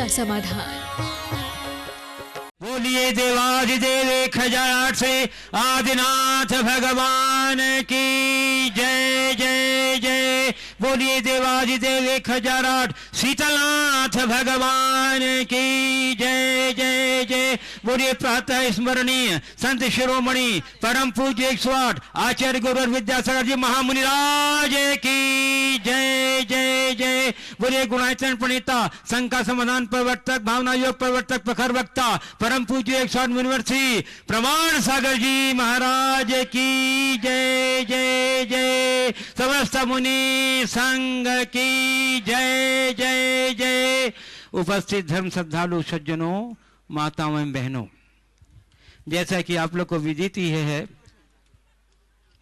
समाधान। बोलिए देवाधिदेव 1008 से आदिनाथ भगवान की जय जय जय। बोलिए देवाधिदेव 1008 शीतलनाथ भगवान की जय जय जय। बोलिए प्रातः स्मरणीय संत शिरोमणि परम पूज्य 108 आचार्य गुरु विद्यासागर जी महामुनिराज की जय जय जय। बोलिए गुणायतन प्रणेता शंका समाधान प्रवर्तक भावना योग प्रवर्तक प्रखर वक्ता परम पूज्य 108 मुनिवर्षी प्रमाण सागर जी महाराज की जय जय जय। समस्त मुनि संघ की जय जय जय। उपस्थित धर्म श्रद्धालु सज्जनों, माताओं एवं बहनों, जैसा कि आप लोग को विदित ही है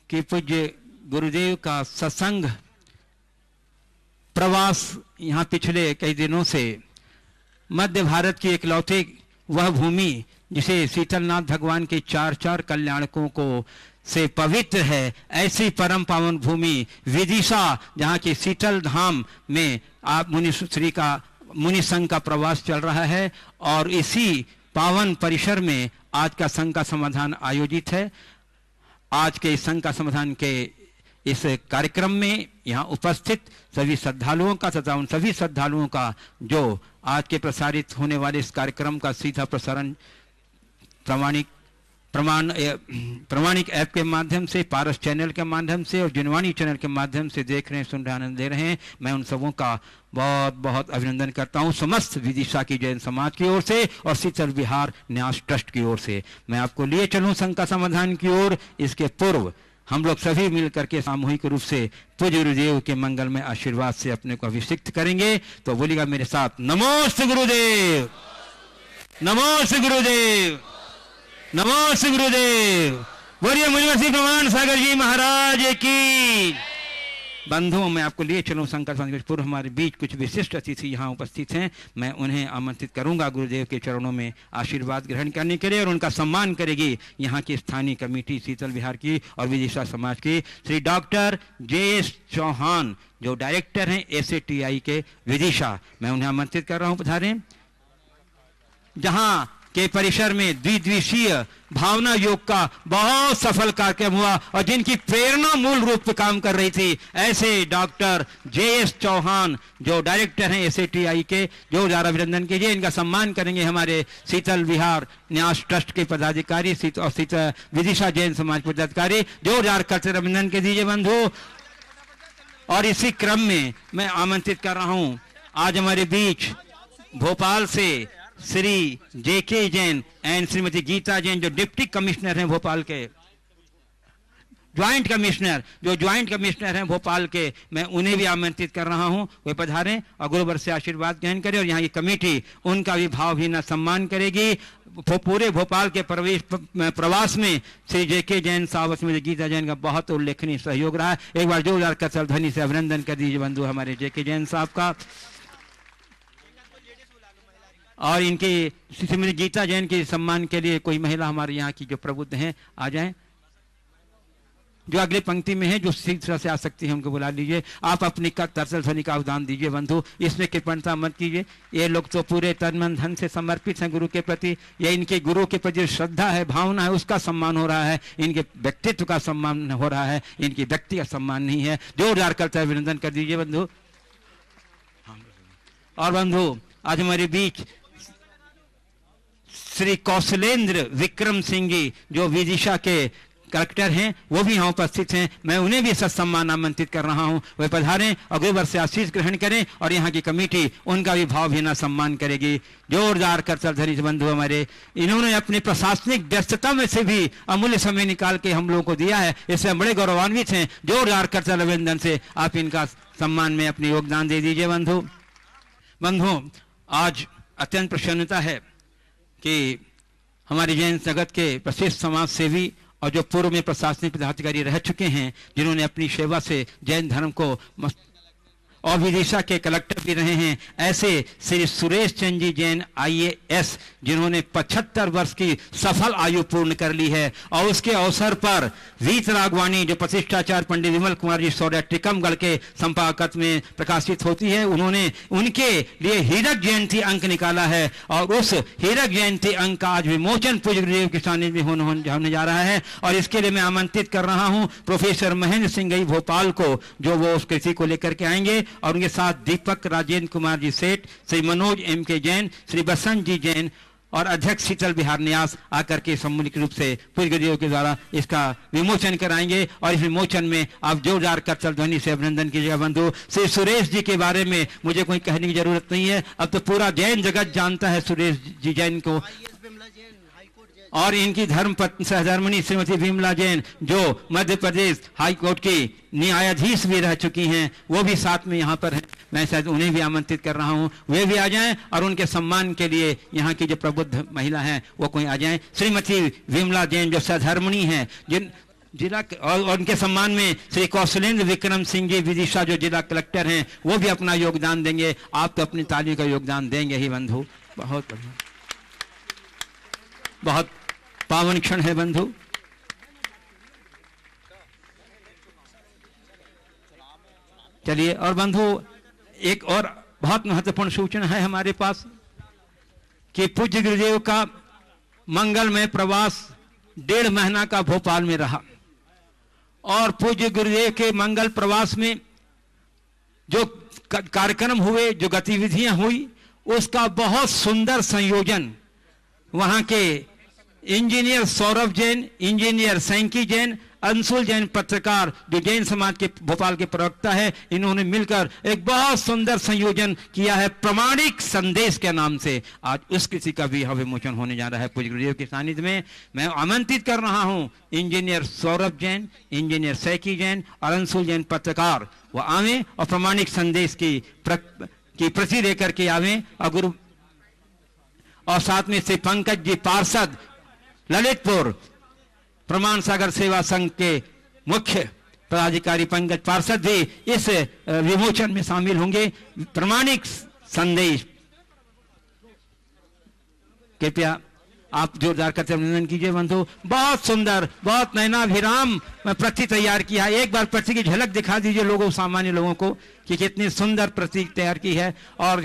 कि पूज्य गुरुदेव का सत्संग प्रवास यहाँ पिछले कई दिनों से मध्य भारत की इकलौती वह भूमि जिसे शीतलनाथ भगवान के चार कल्याणकों को से पवित्र है, ऐसी परम पावन भूमि विदिशा, जहाँ के शीतल धाम में आप मुनि संघ का प्रवास चल रहा है। और इसी पावन परिसर में आज का संघ का समाधान आयोजित है। आज के संघ का समाधान के इस कार्यक्रम में यहाँ उपस्थित सभी श्रद्धालुओं का तथा उन सभी श्रद्धालुओं का जो आज के प्रसारित होने वाले इस कार्यक्रम का सीधा प्रसारण प्रमाणिक ऐप के माध्यम से, पारस चैनल के माध्यम से और जिनवाणी चैनल के माध्यम से देख रहे हैं, सुन रहे, आनंद ले रहे हैं, मैं उन सबों का बहुत बहुत अभिनंदन करता हूं समस्त विदिशा की जैन समाज की ओर से और शीतल विहार न्यास ट्रस्ट की ओर से। मैं आपको लिए चलूं संघ का समाधान की ओर। इसके पूर्व हम लोग सभी मिलकर के सामूहिक रूप से पूज्य गुरुदेव के मंगल में आशीर्वाद से अपने को अभिषिक्त करेंगे। तो बोलिएगा मेरे साथ, नमोस्तु गुरुदेव, नमोस्तु गुरुदेव, नमोस्तु गुरुदेव। बोलिए मुनिवर्षी प्रमाण सागर जी महाराज की। बंधुओं, मैं आपको लिए चलूं शंकर संघ पूर्व हमारे बीच कुछ विशिष्ट अतिथि यहाँ उपस्थित हैं। मैं उन्हें आमंत्रित करूंगा गुरुदेव के चरणों में आशीर्वाद ग्रहण करने के लिए और उनका सम्मान करेगी यहाँ की स्थानीय कमेटी शीतल विहार की और विदिशा समाज की श्री डॉक्टर JS चौहान, जो डायरेक्टर हैं SATI के विदिशा। मैं उन्हें आमंत्रित कर रहा हूँ, पधारें। जहाँ के परिसर में द्विदिवसीय भावना योग का बहुत सफल कार्यक्रम हुआ और जिनकी प्रेरणा मूल रूप से काम कर रही थी, ऐसे डॉक्टर JS चौहान जो डायरेक्टर हैं SATI के, जोरदार अभिनंदन कीजिए। इनका सम्मान करेंगे हमारे शीतल विहार न्यास ट्रस्ट के पदाधिकारी और शीतल विदिशा जैन समाज पदाधिकारी, जोरदार करते अभिनंदन के दीजिए बंधु। और इसी क्रम में मैं आमंत्रित कर रहा हूं आज हमारे बीच भोपाल से श्री JK जैन एंड श्रीमती गीता जैन, जो डिप्टी कमिश्नर हैं भोपाल के, ज्वाइंट कमिश्नर हैं भोपाल के। मैं उन्हें भी आमंत्रित कर रहा हूं, वे पधारें और गुरुवर से आशीर्वाद ग्रहण करें। और यहाँ की कमेटी उनका भी भावहीन सम्मान करेगी। पूरे भोपाल के प्रवास में श्री JK जैन साहब, श्रीमती गीता जैन का बहुत उल्लेखनीय सहयोग रहा है। एक बार जोरदार करताल ध्वनि से अभिनंदन कर दीजिए बंधु हमारे JK जैन साहब का। और इनकी श्रीमती गीता जैन के सम्मान के लिए कोई महिला हमारे यहाँ की जो प्रबुद्ध हैं आ जाएं, जो अगली पंक्ति में है, जो शीघ्र से आ सकती है उनको बुला लीजिए। आप अपनी तरसल ध्वनि का अवदान दीजिए बंधु, इसमें कृपणता मत कीजिए। ये लोग तो पूरे तन मन धन से समर्पित हैं गुरु के प्रति। ये इनके गुरु के प्रति श्रद्धा है, भावना है, उसका सम्मान हो रहा है। इनके व्यक्तित्व का सम्मान हो रहा है, इनकी व्यक्ति का सम्मान नहीं है। जोरदार करते अभिनंदन कर दीजिए बंधु। और बंधु, आज हमारे बीच श्री कौशलेंद्र विक्रम सिंह जी, जो विदिशा के कलेक्टर हैं, वो भी यहाँ उपस्थित हैं। मैं उन्हें भी सत्सम्मान आमंत्रित कर रहा हूँ, वे पधारें और गुरुवर से आशीष ग्रहण करें और यहाँ की कमेटी उनका भी भावहीन सम्मान करेगी। जोरदार करताल ध्वनि से बंधु हमारे, इन्होंने अपनी प्रशासनिक व्यस्तता में से भी अमूल्य समय निकाल के हम लोगों को दिया है, इससे बड़े गौरवान्वित हैं। जोरदार करताल अभिनंदन से आप इनका सम्मान में अपनी योगदान दे दीजिए बंधु। आज अत्यंत प्रसन्नता है कि हमारे जैन जगत के प्रसिद्ध समाज सेवी और जो पूर्व में प्रशासनिक पदाधिकारी रह चुके हैं, जिन्होंने अपनी सेवा से जैन धर्म को और विदिशा के कलेक्टर भी रहे हैं ऐसे श्री सुरेश चंद्र जी जैन IAS, जिन्होंने 75 वर्ष की सफल आयु पूर्ण कर ली है। और उसके अवसर पर वीत रागवानी जो प्रतिष्ठाचार्य पंडित विमल कुमार जी सौर्या टिकमगढ़ के संपादक में प्रकाशित होती है, उन्होंने उनके लिए हीरक जयंती अंक निकाला है और उस हीरक जयंती अंक का आज विमोचन पूज्य गुरुदेव के सानिध्य में होने जा रहा है। और इसके लिए मैं आमंत्रित कर रहा हूं प्रोफेसर महेंद्र सिंह गई भोपाल को, जो वो उस कृति को लेकर के आएंगे, और उनके साथ दीपक राजेंद्र कुमार जी सेठ, श्री मनोज MK जैन, श्री बसंत जी जैन और अध्यक्ष शीतल बिहार न्यास आकर के सम्मिलित रूप से पूज्य गुरुदेव के द्वारा इसका विमोचन कराएंगे। और इस विमोचन में आप जोरदार करतल ध्वनि से अभिनंदन कीजिएगा। बंधु श्री सुरेश जी के बारे में मुझे कोई कहने की जरूरत नहीं है, अब तो पूरा जैन जगत जानता है सुरेश जी जैन को। और इनकी धर्म पत्नी सहधर्मिणी श्रीमती विमला जैन, जो मध्य प्रदेश हाई कोर्ट की न्यायाधीश भी रह चुकी हैं, वो भी साथ में यहाँ पर हैं। मैं शायद उन्हें भी आमंत्रित कर रहा हूँ, वे भी आ जाएं और उनके सम्मान के लिए यहाँ की जो प्रबुद्ध महिला हैं वो कोई आ जाएं। श्रीमती विमला जैन जो सहधर्मिणी हैं, जिन जिला और उनके सम्मान में श्री कौशलेंद्र विक्रम सिंह जी विदिशा जो जिला कलेक्टर हैं, वो भी अपना योगदान देंगे। आप तो अपनी ताली का योगदान देंगे ही बंधु। बहुत बढ़िया, बहुत पावन क्षण है बंधु। चलिए, और बंधु एक और बहुत महत्वपूर्ण सूचना है हमारे पास कि पूज्य गुरुदेव का मंगलमय प्रवास 1.5 महीना का भोपाल में रहा और पूज्य गुरुदेव के मंगल प्रवास में जो कार्यक्रम हुए, जो गतिविधियां हुई, उसका बहुत सुंदर संयोजन वहां के इंजीनियर सौरभ जैन, इंजीनियर सैंकी जैन, अंशुल जैन पत्रकार जो जैन समाज के भोपाल के प्रवक्ता है, इन्होंने मिलकर एक बहुत सुंदर संयोजन किया है प्रमाणिक संदेश के नाम से। आज उस किसी का भी विमोचन होने जा रहा है पूज्य गुरुदेव के सानिध्य में। मैं आमंत्रित कर रहा हूं इंजीनियर सौरभ जैन, इंजीनियर सैकी जैन और अंशुल जैन पत्रकार, वो आवे और प्रमाणिक संदेश की प्रति लेकर के आवे। और साथ में श्री पंकज जी पार्षद ललितपुर प्रमाण सागर सेवा संघ के मुख्य पदाधिकारी पंकज पार्षद भी इस विमोचन में शामिल होंगे। प्रमाणिक संदेश, कृपया आप जोरदार करते अभिनंदन कीजिए बंधु। बहुत सुंदर, बहुत नयनाभिराम प्रति तैयार किया है। एक बार प्रति की झलक दिखा दीजिए लोगों, सामान्य लोगों को, कि कितनी सुंदर प्रति तैयार की है। और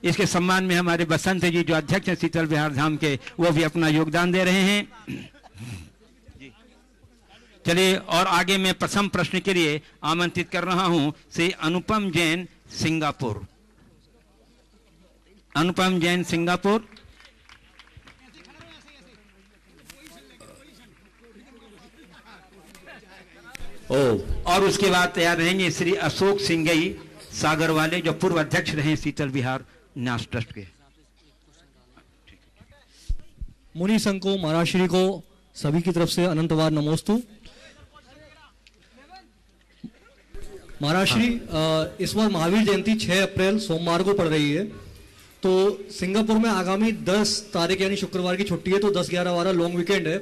इसके सम्मान में हमारे बसंत जी जो अध्यक्ष हैं शीतल बिहार धाम के, वो भी अपना योगदान दे रहे हैं। चलिए, और आगे मैं प्रथम प्रश्न के लिए आमंत्रित कर रहा हूं श्री अनुपम जैन सिंगापुर। अनुपम जैन सिंगापुर। और उसके बाद तैयार रहेंगे श्री अशोक सिंगई सागर वाले, जो पूर्व अध्यक्ष रहे शीतल बिहार न्यास ट्रस्ट के। मुनि संघ को, महाराज श्री को सभी की तरफ से अनंतवार नमोस्तु। महाराज श्री, इस बार महावीर जयंती 6 अप्रैल सोमवार को पड़ रही है, तो सिंगापुर में आगामी 10 तारीख यानी शुक्रवार की छुट्टी है, तो 10, 11, 12 लॉन्ग वीकेंड है।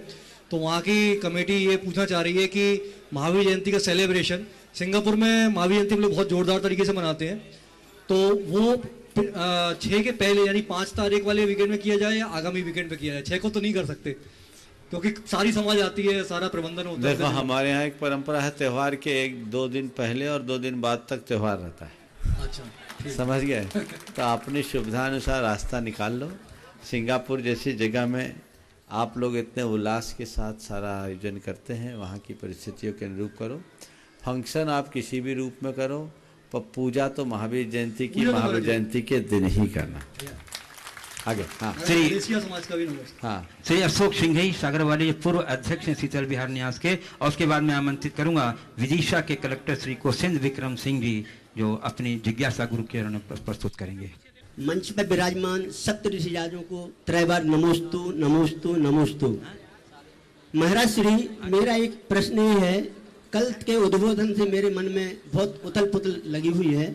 तो वहाँ की कमेटी ये पूछना चाह रही है कि महावीर जयंती का सेलिब्रेशन सिंगापुर में, महावीर जयंती हम लोग बहुत जोरदार तरीके से मनाते हैं, तो वो 6 के पहले यानी 5 तारीख वाले वीकेंड में किया जाए या आगामी वीकेंड पे किया जाए? 6 को तो नहीं कर सकते क्योंकि सारी समाज आती है, सारा प्रबंधन होता है। देखो, हमारे यहाँ एक परंपरा है, त्योहार के 1-2 दिन पहले और 2 दिन बाद तक त्योहार रहता है। अच्छा, समझ गए? तो अपनी सुविधानुसार रास्ता निकाल लो। सिंगापुर जैसी जगह में आप लोग इतने उल्लास के साथ सारा आयोजन करते हैं, वहाँ की परिस्थितियों के अनुरूप करो। फंक्शन आप किसी भी रूप में करो, पर पूजा तो महावीर जयंती की महावीर जयंती के दिन ही करना। आगे समाज का भी हाँ, श्री अशोक सिंघई सागर वाले पूर्व अध्यक्ष हैं शीतल बिहार न्यास के। और उसके बाद मैं आमंत्रित करूंगा विदिशा के कलेक्टर श्री कौशलेंद्र विक्रम सिंह जी, जो अपनी जिज्ञासा गुरु के प्रस्तुत करेंगे। मंच पर विराजमान सप्त ऋषिराजों को त्रैबार नमोस्तु नमोस्तु नमोस्तु। महाराज श्री, मेरा एक प्रश्न ये है, कल के उद्बोधन से मेरे मन में बहुत उथल पुथल लगी हुई है।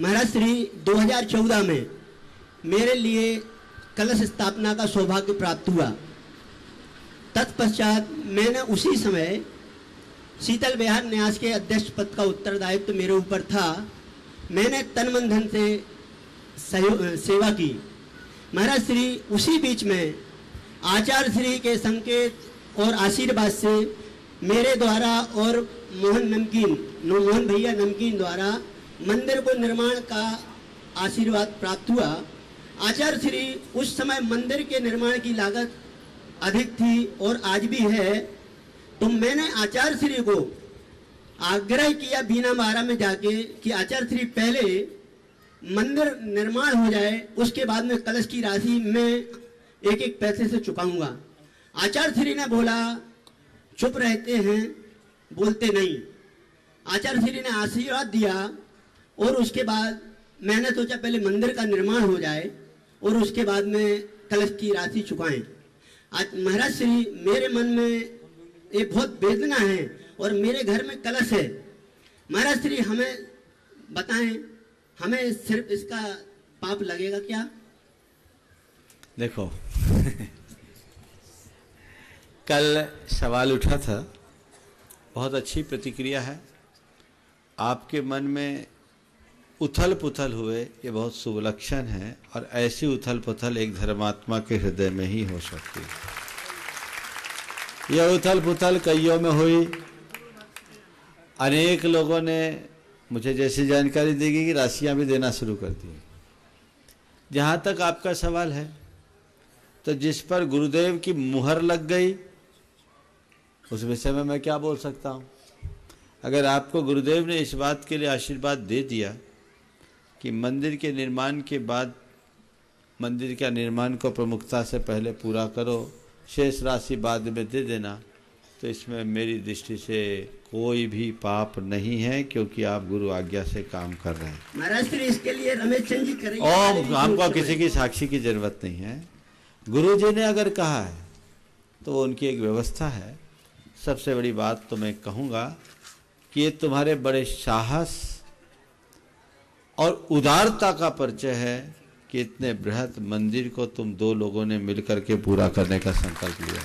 महाराज श्री, 2014 में मेरे लिए कलश स्थापना का सौभाग्य प्राप्त हुआ। तत्पश्चात मैंने उसी समय शीतल बिहार न्यास के अध्यक्ष पद का उत्तरदायित्व मेरे ऊपर था। मैंने तन मन धन से सेवा की। महाराज श्री उसी बीच में आचार्य श्री के संकेत और आशीर्वाद से मेरे द्वारा और मोहन भैया नमकीन द्वारा मंदिर को निर्माण का आशीर्वाद प्राप्त हुआ। आचार्य श्री उस समय मंदिर के निर्माण की लागत अधिक थी और आज भी है, तो मैंने आचार्य श्री को आग्रह किया बीना मारा में जाके कि आचार्य श्री पहले मंदिर निर्माण हो जाए, उसके बाद में कलश की राशि मैं एक एक पैसे से चुकाऊंगा। आचार्य श्री ने बोला चुप रहते हैं, बोलते नहीं। आचार्य श्री ने आशीर्वाद दिया और उसके बाद मैंने सोचा पहले मंदिर का निर्माण हो जाए और उसके बाद में कलश की राशि चुकाएं। आज महाराज श्री मेरे मन में ये बहुत वेदना है और मेरे घर में कलश है। महाराज श्री हमें बताएं, हमें सिर्फ इसका पाप लगेगा क्या? देखो कल सवाल उठा था, बहुत अच्छी प्रतिक्रिया है। आपके मन में उथल पुथल हुए ये बहुत शुभ लक्षण है, और ऐसी उथल पुथल एक धर्मात्मा के हृदय में ही हो सकती है। यह उथल पुथल कईयों में हुई। अनेक लोगों ने मुझे जैसी जानकारी दी गई कि राशियां भी देना शुरू कर दी। जहाँ तक आपका सवाल है, तो जिस पर गुरुदेव की मुहर लग गई उस विषय में मैं क्या बोल सकता हूँ। अगर आपको गुरुदेव ने इस बात के लिए आशीर्वाद दे दिया कि मंदिर के निर्माण के बाद मंदिर का निर्माण को प्रमुखता से पहले पूरा करो, शेष राशि बाद में दे देना, तो इसमें मेरी दृष्टि से कोई भी पाप नहीं है, क्योंकि आप गुरु आज्ञा से काम कर रहे हैं। महाराज श्री इसके लिए रमेश चंद जी करेंगे। और हमको किसी की साक्षी की जरूरत नहीं है। गुरु जी ने अगर कहा है तो वो उनकी एक व्यवस्था है। सबसे बड़ी बात तो मैं कहूँगा कि ये तुम्हारे बड़े साहस और उदारता का परिचय है कि इतने बृहद मंदिर को तुम दो लोगों ने मिलकर के पूरा करने का संकल्प लिया।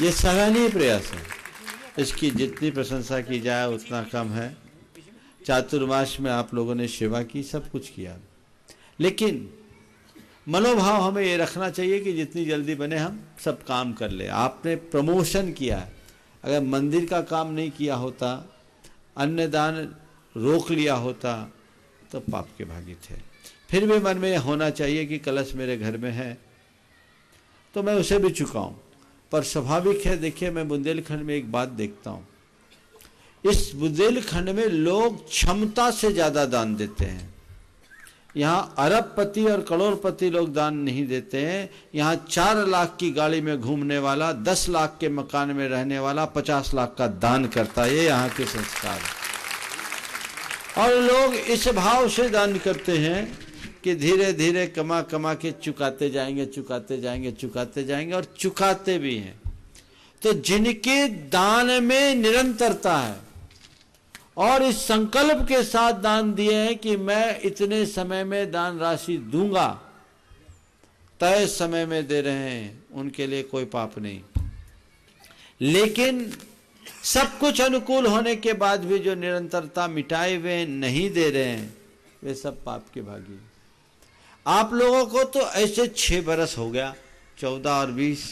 ये सराहनीय प्रयास है, इसकी जितनी प्रशंसा की जाए उतना कम है। चातुर्मास में आप लोगों ने सेवा की, सब कुछ किया, लेकिन मनोभाव हमें ये रखना चाहिए कि जितनी जल्दी बने हम सब काम कर ले। आपने प्रमोशन किया है, अगर मंदिर का काम नहीं किया होता, अन्नदान रोक लिया होता, तो पाप के भागी थे। फिर भी मन में होना चाहिए कि कलश मेरे घर में है तो मैं उसे भी चुकाऊं। पर स्वाभाविक है, देखिए मैं बुंदेलखंड में एक बात देखता हूं, इस बुंदेलखंड में लोग क्षमता से ज्यादा दान देते हैं। यहाँ अरबपति और करोड़पति लोग दान नहीं देते हैं। यहाँ 4 लाख की गाड़ी में घूमने वाला, 10 लाख के मकान में रहने वाला 50 लाख का दान करता है। ये यहाँ के संस्कार है। और लोग इस भाव से दान करते हैं कि धीरे धीरे कमा कमा के चुकाते जाएंगे, चुकाते जाएंगे, चुकाते जाएंगे, और चुकाते भी हैं। तो जिनके दान में निरंतरता है और इस संकल्प के साथ दान दिए हैं कि मैं इतने समय में दान राशि दूंगा, तय समय में दे रहे हैं, उनके लिए कोई पाप नहीं। लेकिन सब कुछ अनुकूल होने के बाद भी जो निरंतरता मिटाए हुए नहीं दे रहे हैं, वे सब पाप के भागी। आप लोगों को तो ऐसे 6 बरस हो गया, 14 और 20।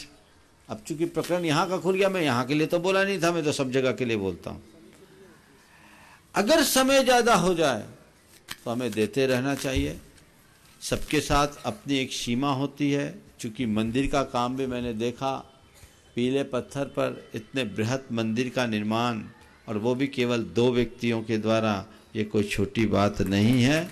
अब चूंकि प्रकरण यहाँ का खुल गया, मैं यहाँ के लिए तो बोला नहीं था, मैं तो सब जगह के लिए बोलता हूँ। अगर समय ज़्यादा हो जाए तो हमें देते रहना चाहिए। सबके साथ अपनी एक सीमा होती है। चूँकि मंदिर का काम भी मैंने देखा, पीले पत्थर पर इतने बृहद मंदिर का निर्माण, और वो भी केवल 2 व्यक्तियों के द्वारा, ये कोई छोटी बात नहीं है।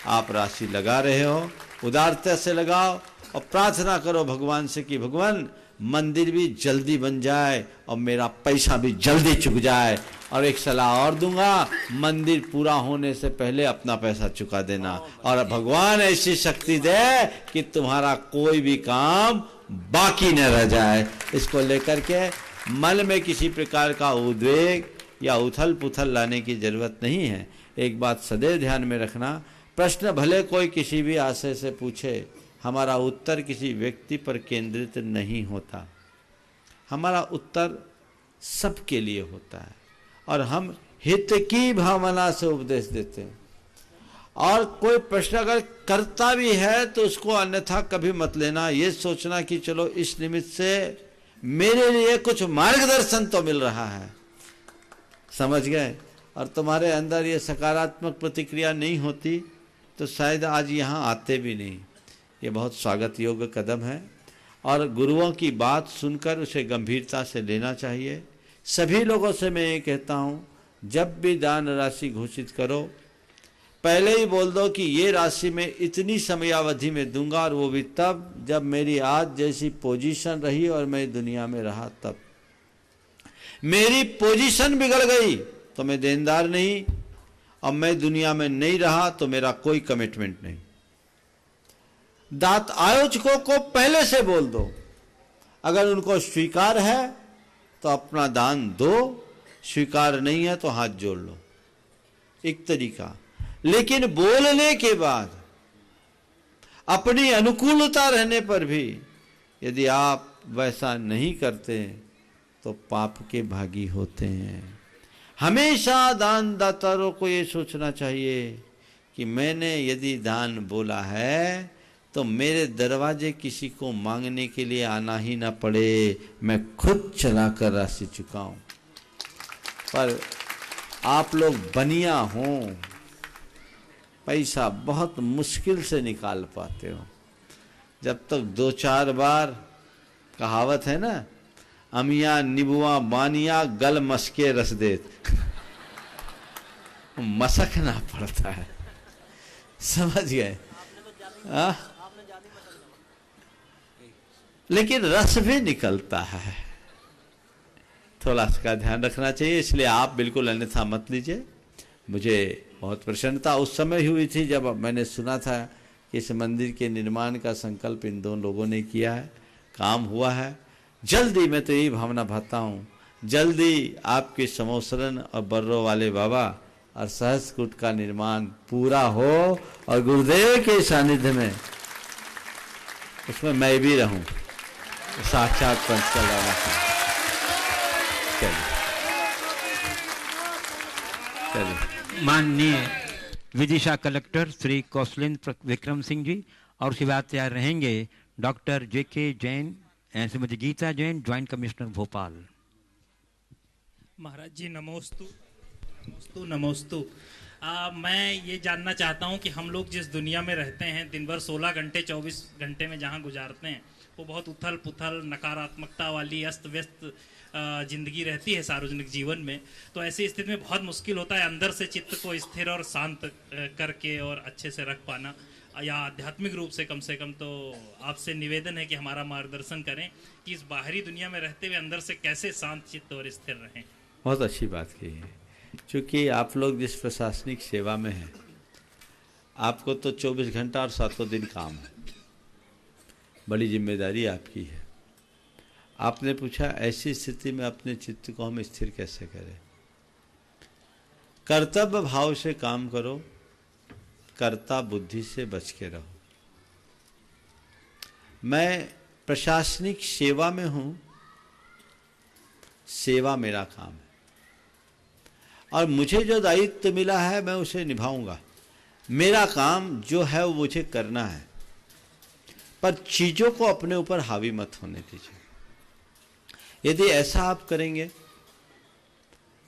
आप राशि लगा रहे हो, उदारता से लगाओ और प्रार्थना करो भगवान से कि भगवान मंदिर भी जल्दी बन जाए और मेरा पैसा भी जल्दी चुक जाए। और एक सलाह और दूंगा, मंदिर पूरा होने से पहले अपना पैसा चुका देना, और भगवान ऐसी शक्ति दे कि तुम्हारा कोई भी काम बाकी न रह जाए। इसको लेकर के मन में किसी प्रकार का उद्वेग या उथल पुथल लाने की जरूरत नहीं है। एक बात सदैव ध्यान में रखना, प्रश्न भले कोई किसी भी आशय से पूछे, हमारा उत्तर किसी व्यक्ति पर केंद्रित नहीं होता। हमारा उत्तर सबके लिए होता है, और हम हित की भावना से उपदेश देते हैं। और कोई प्रश्न अगर करता भी है तो उसको अन्यथा कभी मत लेना, ये सोचना कि चलो इस निमित्त से मेरे लिए कुछ मार्गदर्शन तो मिल रहा है, समझ गए। और तुम्हारे अंदर ये सकारात्मक प्रतिक्रिया नहीं होती तो शायद आज यहाँ आते भी नहीं। ये बहुत स्वागत योग्य कदम है और गुरुओं की बात सुनकर उसे गंभीरता से लेना चाहिए। सभी लोगों से मैं ये कहता हूँ, जब भी दान राशि घोषित करो पहले ही बोल दो कि ये राशि मैं इतनी समयावधि में दूंगा, और वो भी तब जब मेरी आज जैसी पोजीशन रही और मैं दुनिया में रहा तब। मेरी पोजीशन बिगड़ गई तो मैं देनदार नहीं, और मैं दुनिया में नहीं रहा तो मेरा कोई कमिटमेंट नहीं। दात आयोजकों को पहले से बोल दो, अगर उनको स्वीकार है तो अपना दान दो, स्वीकार नहीं है तो हाथ जोड़ लो, एक तरीका। लेकिन बोलने के बाद अपनी अनुकूलता रहने पर भी यदि आप वैसा नहीं करते तो पाप के भागी होते हैं। हमेशा दानदाताओं को ये सोचना चाहिए कि मैंने यदि दान बोला है तो मेरे दरवाजे किसी को मांगने के लिए आना ही ना पड़े, मैं खुद चलाकर राशि चुकाऊं। पर आप लोग बनिया हों, पैसा बहुत मुश्किल से निकाल पाते हो। जब तक 2-4 बार, कहावत है ना, अमिया निबुआ बानिया गल मस्के रस देत, मसकना पड़ता है, समझ गए। लेकिन रस भी निकलता है, थोड़ा इसका ध्यान रखना चाहिए। इसलिए आप बिल्कुल अन्यथा मत लीजिए। मुझे बहुत प्रसन्नता उस समय हुई थी जब मैंने सुना था कि इस मंदिर के निर्माण का संकल्प इन दोनों लोगों ने किया है, काम हुआ है। जल्दी, मैं तो यही भावना भाता हूँ, जल्दी आपके समोसरन और बर्रो वाले बाबा और सहस्त्रकूट का निर्माण पूरा हो और गुरुदेव के सानिध्य में उसमें मैं भी रहूं, साक्षात पंचकल राणा। चलिए। माननीय विदिशा कलेक्टर श्री कौशलेंद्र विक्रम सिंह जी और उसके बाद तैयार रहेंगे doctor JK Jain and Shrimati Geeta Jain, joint commissioner Bhopal. महाराज जी नमोस्तु नमोस्तु नमोस्तु। मैं ये जानना चाहता हूँ कि हम लोग जिस दुनिया में रहते हैं, दिन भर 16 घंटे 24 घंटे में जहाँ गुजारते हैं, वो बहुत उथल पुथल नकारात्मकता वाली अस्त व्यस्त जिंदगी रहती है सार्वजनिक जीवन में। तो ऐसी स्थिति में बहुत मुश्किल होता है अंदर से चित्त को स्थिर और शांत करके और अच्छे से रख पाना, या आध्यात्मिक रूप से कम। तो आपसे निवेदन है कि हमारा मार्गदर्शन करें कि इस बाहरी दुनिया में रहते हुए अंदर से कैसे शांत चित्त और स्थिर रहें। बहुत अच्छी बात की है। क्योंकि आप लोग जिस प्रशासनिक सेवा में हैं, आपको तो 24 घंटा और 7 दिन काम है, बड़ी जिम्मेदारी आपकी है। आपने पूछा ऐसी स्थिति में अपने चित्त को हम स्थिर कैसे करें। कर्तव्य भाव से काम करो, कर्ता बुद्धि से बच के रहो। मैं प्रशासनिक सेवा में हूं, सेवा मेरा काम है और मुझे जो दायित्व मिला है मैं उसे निभाऊंगा। मेरा काम जो है वो मुझे करना है, पर चीजों को अपने ऊपर हावी मत होने दीजिए। यदि ऐसा आप करेंगे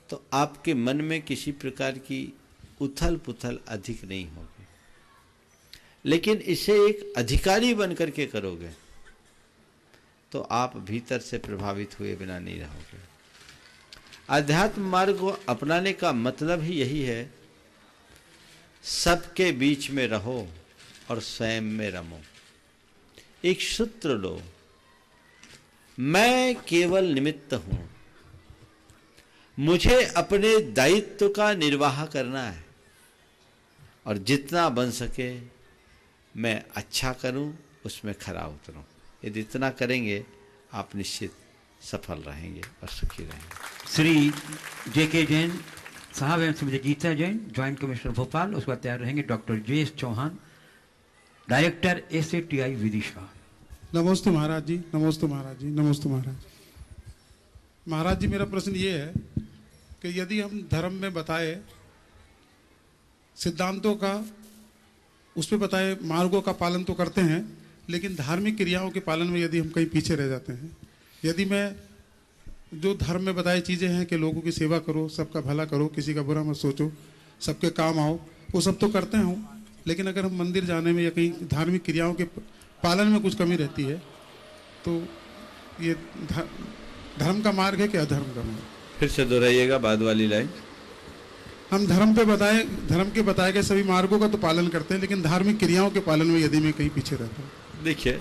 तो आपके मन में किसी प्रकार की उथल पुथल अधिक नहीं होगी, लेकिन इसे एक अधिकारी बनकर के करोगे तो आप भीतर से प्रभावित हुए बिना नहीं रहोगे। अध्यात्म मार्ग को अपनाने का मतलब ही यही है, सबके बीच में रहो और स्वयं में रमो। एक सूत्र लो, मैं केवल निमित्त हूं, मुझे अपने दायित्व का निर्वाह करना है और जितना बन सके मैं अच्छा करूं, उसमें खरा उतरूं। यदि इतना करेंगे आप निश्चित सफल रहेंगे और सुखी रहेंगे। श्री जेके जैन साहब एवं श्रीमती गीता जैन, ज्वाइंट कमिश्नर भोपाल। उसके बाद तैयार रहेंगे doctor J S. Chauhan, director ACTI Vidisha. नमस्ते महाराज जी, नमस्ते महाराज जी, नमस्ते महाराज। महाराज जी, मेरा प्रश्न ये है कि यदि हम धर्म में बताए सिद्धांतों का उस पर बताए मार्गों का पालन तो करते हैं, लेकिन धार्मिक क्रियाओं के पालन में यदि हम कहीं पीछे रह जाते हैं, यदि मैं जो धर्म में बताई चीज़ें हैं कि लोगों की सेवा करो, सबका भला करो, किसी का बुरा मत सोचो, सबके काम आओ, वो सब तो करते हूँ, लेकिन अगर हम मंदिर जाने में या कहीं धार्मिक क्रियाओं के पालन में कुछ कमी रहती है तो ये धर्म का मार्ग है कि अधर्म का मार्ग? फिर से दोहराइएगा बाद वाली लाइन। हम धर्म के बताए गए सभी मार्गों का तो पालन करते हैं, लेकिन धार्मिक क्रियाओं के पालन में यदि मैं कहीं पीछे रहता हूँ। देखिए,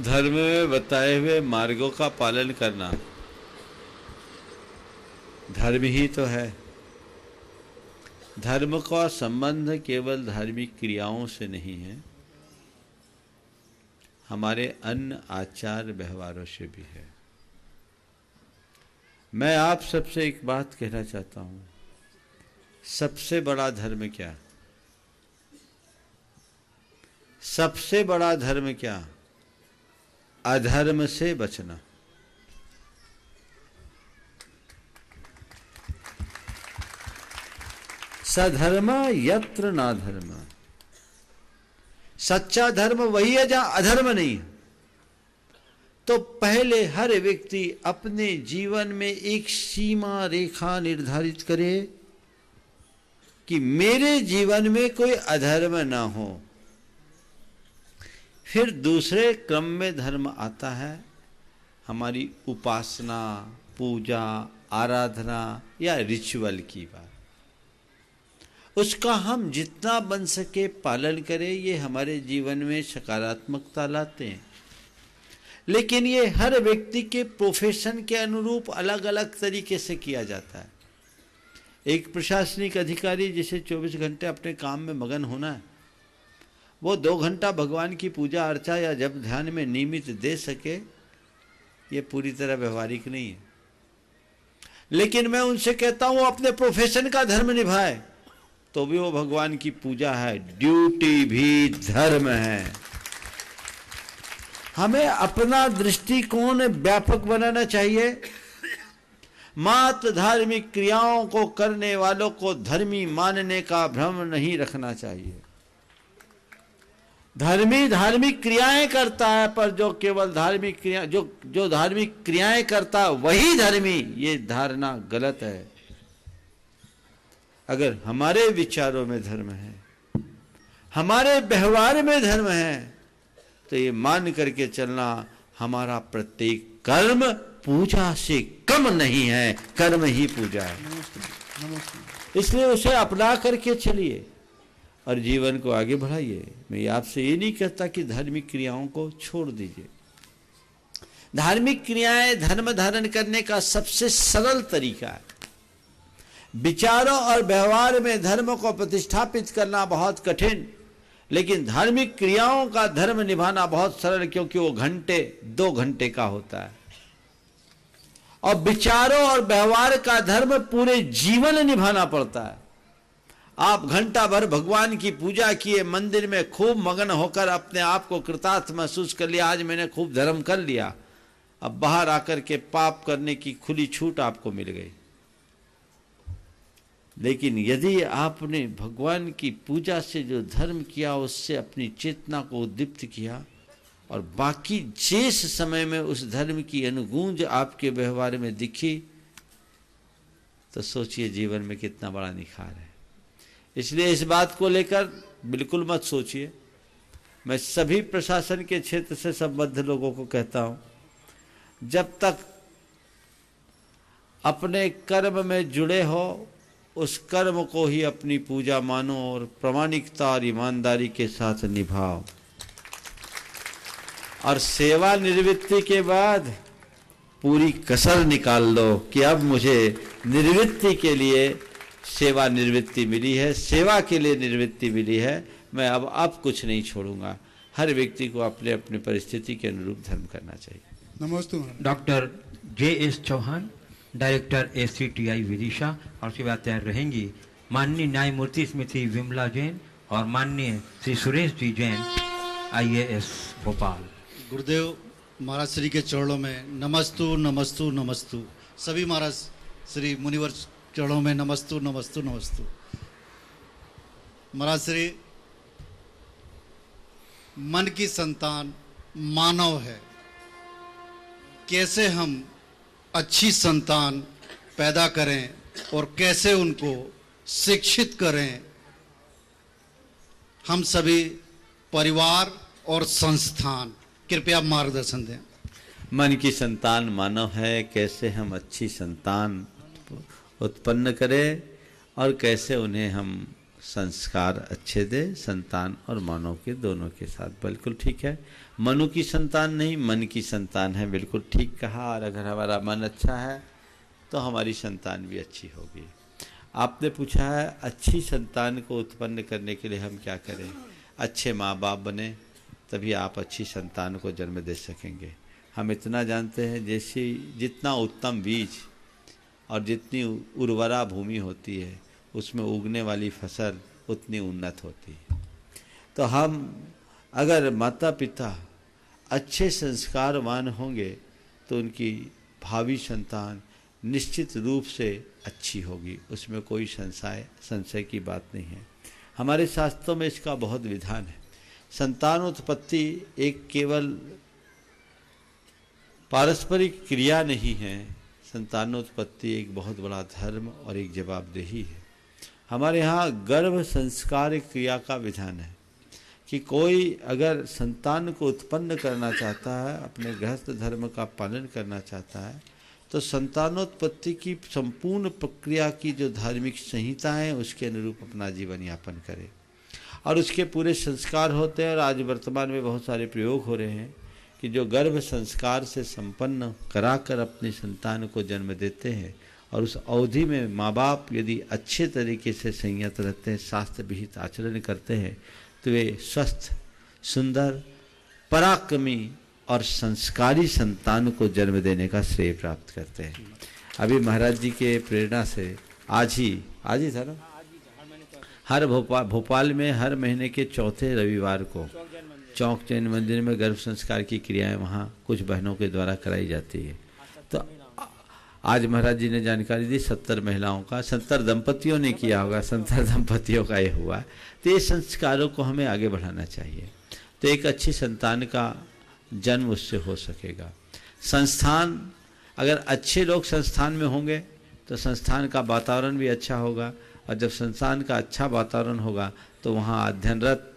धर्म में बताए हुए मार्गों का पालन करना धर्म ही तो है। धर्म का संबंध केवल धार्मिक क्रियाओं से नहीं है, हमारे अन्य आचार व्यवहारों से भी है। मैं आप सबसे एक बात कहना चाहता हूं, सबसे बड़ा धर्म क्या? सबसे बड़ा धर्म क्या? अधर्म से बचना। सधर्म यत्र ना धर्म। सच्चा धर्म वही है जहां अधर्म नहीं है। तो पहले हर व्यक्ति अपने जीवन में एक सीमा रेखा निर्धारित करे कि मेरे जीवन में कोई अधर्म ना हो। फिर दूसरे क्रम में धर्म आता है हमारी उपासना, पूजा, आराधना या रिचुअल की बात। उसका हम जितना बन सके पालन करें, ये हमारे जीवन में सकारात्मकता लाते हैं। लेकिन ये हर व्यक्ति के प्रोफेशन के अनुरूप अलग अलग तरीके से किया जाता है। एक प्रशासनिक अधिकारी जिसे 24 घंटे अपने काम में मगन होना है, वो 2 घंटा भगवान की पूजा अर्चा या जब ध्यान में नियमित दे सके, ये पूरी तरह व्यवहारिक नहीं है। लेकिन मैं उनसे कहता हूं अपने प्रोफेशन का धर्म निभाए, तो भी वो भगवान की पूजा है, ड्यूटी भी धर्म है। हमें अपना दृष्टिकोण व्यापक बनाना चाहिए। मात्र धार्मिक क्रियाओं को करने वालों को धर्मी मानने का भ्रम नहीं रखना चाहिए। धर्मी धार्मिक क्रियाएं करता है, पर जो केवल धार्मिक क्रिया जो धार्मिक क्रियाएं करता है वही धर्मी, ये धारणा गलत है। अगर हमारे विचारों में धर्म है, हमारे व्यवहार में धर्म है, तो ये मान करके चलना हमारा प्रत्येक कर्म पूजा से कम नहीं है, कर्म ही पूजा है। इसलिए उसे अपना करके चलिए और जीवन को आगे बढ़ाइए। मैं आपसे ये नहीं कहता कि धार्मिक क्रियाओं को छोड़ दीजिए। धार्मिक क्रियाएं धर्म धारण करने का सबसे सरल तरीका है। विचारों और व्यवहार में धर्म को प्रतिष्ठापित करना बहुत कठिन, लेकिन धार्मिक क्रियाओं का धर्म निभाना बहुत सरल, क्योंकि वो 2 घंटे का होता है। और विचारों और व्यवहार का धर्म पूरे जीवन निभाना पड़ता है। आप घंटा भर भगवान की पूजा किए, मंदिर में खूब मगन होकर अपने आप को कृतार्थ महसूस कर लिया, आज मैंने खूब धर्म कर लिया। अब बाहर आकर के पाप करने की खुली छूट आपको मिल गई। लेकिन यदि आपने भगवान की पूजा से जो धर्म किया, उससे अपनी चेतना को उद्दीप्त किया और बाकी शेष समय में उस धर्म की अनुगूंज आपके व्यवहार में दिखी, तो सोचिए जीवन में कितना बड़ा निखार है। इसलिए इस बात को लेकर बिल्कुल मत सोचिए। मैं सभी प्रशासन के क्षेत्र से संबद्ध लोगों को कहता हूं, जब तक अपने कर्म में जुड़े हो, उस कर्म को ही अपनी पूजा मानो और प्रामाणिकता और ईमानदारी के साथ निभाओ। और सेवा निवृत्ति के बाद पूरी कसर निकाल लो कि अब मुझे निवृत्ति के लिए सेवा निवृत्ति मिली है, सेवा के लिए निवृत्ति मिली है, मैं अब कुछ नहीं छोड़ूंगा। हर व्यक्ति को अपने अपने परिस्थिति के अनुरूप धर्म करना चाहिए। नमस्ते। Doctor J.S. Chauhan, director ACTI Vidisha, और उसके बाद तैयार रहेंगी माननीय न्यायमूर्ति श्रीमती विमला जैन और माननीय श्री सुरेश जी जैन, IAS भोपाल। गुरुदेव महाराज श्री के चरणों में नमस्तु नमस्तु नमस्तु। सभी महाराज श्री मुनिवर चरणों में नमस्तु नमस्तु नमस्तु। महाराज श्री मन की संतान मानव है। कैसे हम अच्छी संतान पैदा करें और कैसे उनको शिक्षित करें, हम सभी परिवार और संस्थान कृपया मार्गदर्शन दें। मन की संतान मानव है, कैसे हम अच्छी संतान उत्पन्न करें और कैसे उन्हें हम संस्कार अच्छे दें, संतान और मानव के दोनों के साथ। बिल्कुल ठीक है, मनु की संतान नहीं, मन की संतान है, बिल्कुल ठीक कहा। और अगर हमारा मन अच्छा है तो हमारी संतान भी अच्छी होगी। आपने पूछा है अच्छी संतान को उत्पन्न करने के लिए हम क्या करें। अच्छे माँ बाप बने तभी आप अच्छी संतान को जन्म दे सकेंगे। हम इतना जानते हैं, जैसे जितना उत्तम बीज और जितनी उर्वरा भूमि होती है उसमें उगने वाली फसल उतनी उन्नत होती है। तो हम अगर माता पिता अच्छे संस्कारवान होंगे तो उनकी भावी संतान निश्चित रूप से अच्छी होगी, उसमें कोई संशय की बात नहीं है। हमारे शास्त्रों में इसका बहुत विधान है। संतानोत्पत्ति एक केवल पारस्परिक क्रिया नहीं है, संतानोत्पत्ति एक बहुत बड़ा धर्म और एक जवाबदेही है। हमारे यहाँ गर्भ संस्कार क्रिया का विधान है कि कोई अगर संतान को उत्पन्न करना चाहता है, अपने गृहस्थ धर्म का पालन करना चाहता है, तो संतानोत्पत्ति की संपूर्ण प्रक्रिया की जो धार्मिक संहिता है उसके अनुरूप अपना जीवन यापन करे और उसके पूरे संस्कार होते हैं। और आज वर्तमान में बहुत सारे प्रयोग हो रहे हैं कि जो गर्भ संस्कार से संपन्न कराकर अपनी संतान को जन्म देते हैं और उस अवधि में माँ बाप यदि अच्छे तरीके से संयत रहते हैं, शास्त्र विहित आचरण करते हैं, तो वे स्वस्थ, सुंदर, पराक्रमी और संस्कारी संतान को जन्म देने का श्रेय प्राप्त करते हैं। अभी महाराज जी के प्रेरणा से आज ही था ना, हर भोपाल में हर महीने के चौथे रविवार को चौक जैन मंदिर में गर्भ संस्कार की क्रियाएं वहाँ कुछ बहनों के द्वारा कराई जाती है। तो आज महाराज जी ने जानकारी दी 70 महिलाओं का, 70 दंपतियों ने किया होगा, 70 दंपतियों का ये हुआ। तो ये संस्कारों को हमें आगे बढ़ाना चाहिए, तो एक अच्छी संतान का जन्म उससे हो सकेगा। संस्थान, अगर अच्छे लोग संस्थान में होंगे तो संस्थान का वातावरण भी अच्छा होगा, और जब संस्थान का अच्छा वातावरण होगा तो वहाँ अध्ययनरत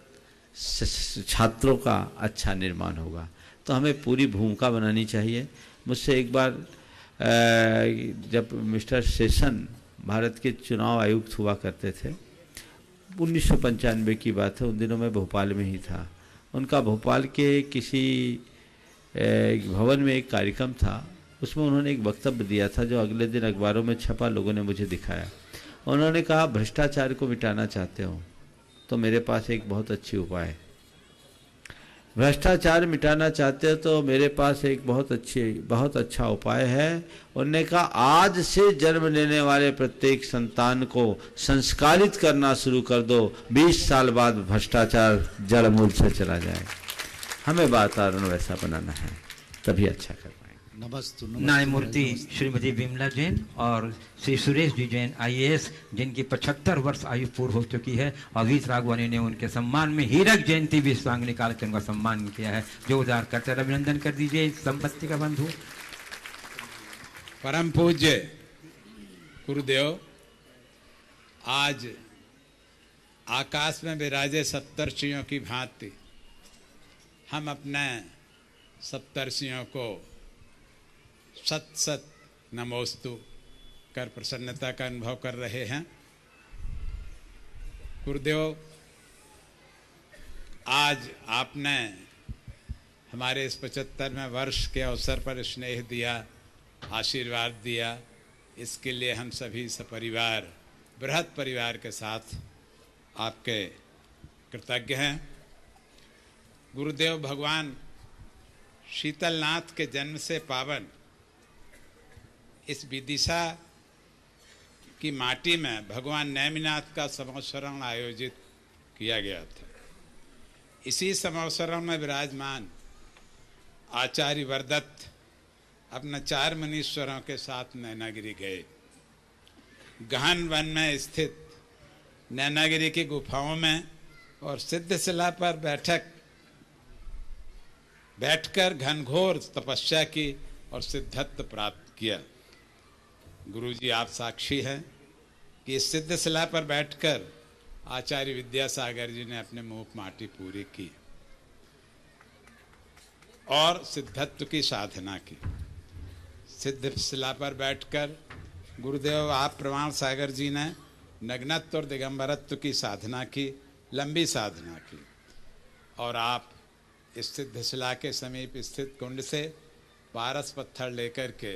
छात्रों का अच्छा निर्माण होगा। तो हमें पूरी भूमिका बनानी चाहिए। मुझसे एक बार जब मिस्टर सेशन भारत के चुनाव आयुक्त हुआ करते थे, 1995 की बात है, उन दिनों में भोपाल में ही था। उनका भोपाल के किसी भवन में एक कार्यक्रम था, उसमें उन्होंने एक वक्तव्य दिया था जो अगले दिन अखबारों में छपा, लोगों ने मुझे दिखाया। उन्होंने कहा भ्रष्टाचार को मिटाना चाहते हो तो मेरे पास एक बहुत अच्छी उपाय है। भ्रष्टाचार मिटाना चाहते हो तो मेरे पास एक बहुत अच्छा उपाय है। उन्होंने कहा आज से जन्म लेने वाले प्रत्येक संतान को संस्कारित करना शुरू कर दो, 20 साल बाद भ्रष्टाचार जड़ मूल से चला जाए। हमें वातावरण वैसा बनाना है, तभी अच्छा कर पाएंगे। नमस्ते। न्यायमूर्ति श्रीमती विमला जैन और श्री सुरेश जी जैन IAS, जिनकी 75 वर्ष आयु पूर्ण हो चुकी है, और वीस राघवानी ने उनके सम्मान में हीरक जयंती भी स्वांग निकाल कर उनका सम्मान किया है। जोरदार करते अभिनंदन कर दीजिए संपत्ति का बंधु। परम पूज्य गुरुदेव, आज आकाश में विराजे सप्तर्षियों की भांति हम अपने सप्तर्षियों को सत सत नमोस्तु कर प्रसन्नता का अनुभव कर रहे हैं। गुरुदेव, आज आपने हमारे इस 75वें वर्ष के अवसर पर स्नेह दिया, आशीर्वाद दिया, इसके लिए हम सभी सपरिवार बृहत परिवार के साथ आपके कृतज्ञ हैं। गुरुदेव, भगवान शीतलनाथ के जन्म से पावन इस विदिशा की माटी में भगवान नेमिनाथ का संवत्सरण आयोजित किया गया था। इसी संवत्सरण में विराजमान आचार्य वरदत्त अपने 4 मुनीश्वरों के साथ नैनागिरी गए। गहन वन में स्थित नैनागिरी की गुफाओं में और सिद्धशिला पर बैठक बैठकर घनघोर तपस्या की और सिद्धत्व प्राप्त किया। गुरुजी आप साक्षी हैं कि इस सिद्ध शिला पर बैठकर आचार्य विद्यासागर जी ने अपने मुंह माटी पूरी की और सिद्धत्व की साधना की। सिद्ध शिला पर बैठकर गुरुदेव आप प्रमाण सागर जी ने नग्नत्व और दिगंबरत्व की साधना की, लंबी साधना की, और आप इस सिद्ध शिला के समीप स्थित कुंड से पारस पत्थर लेकर के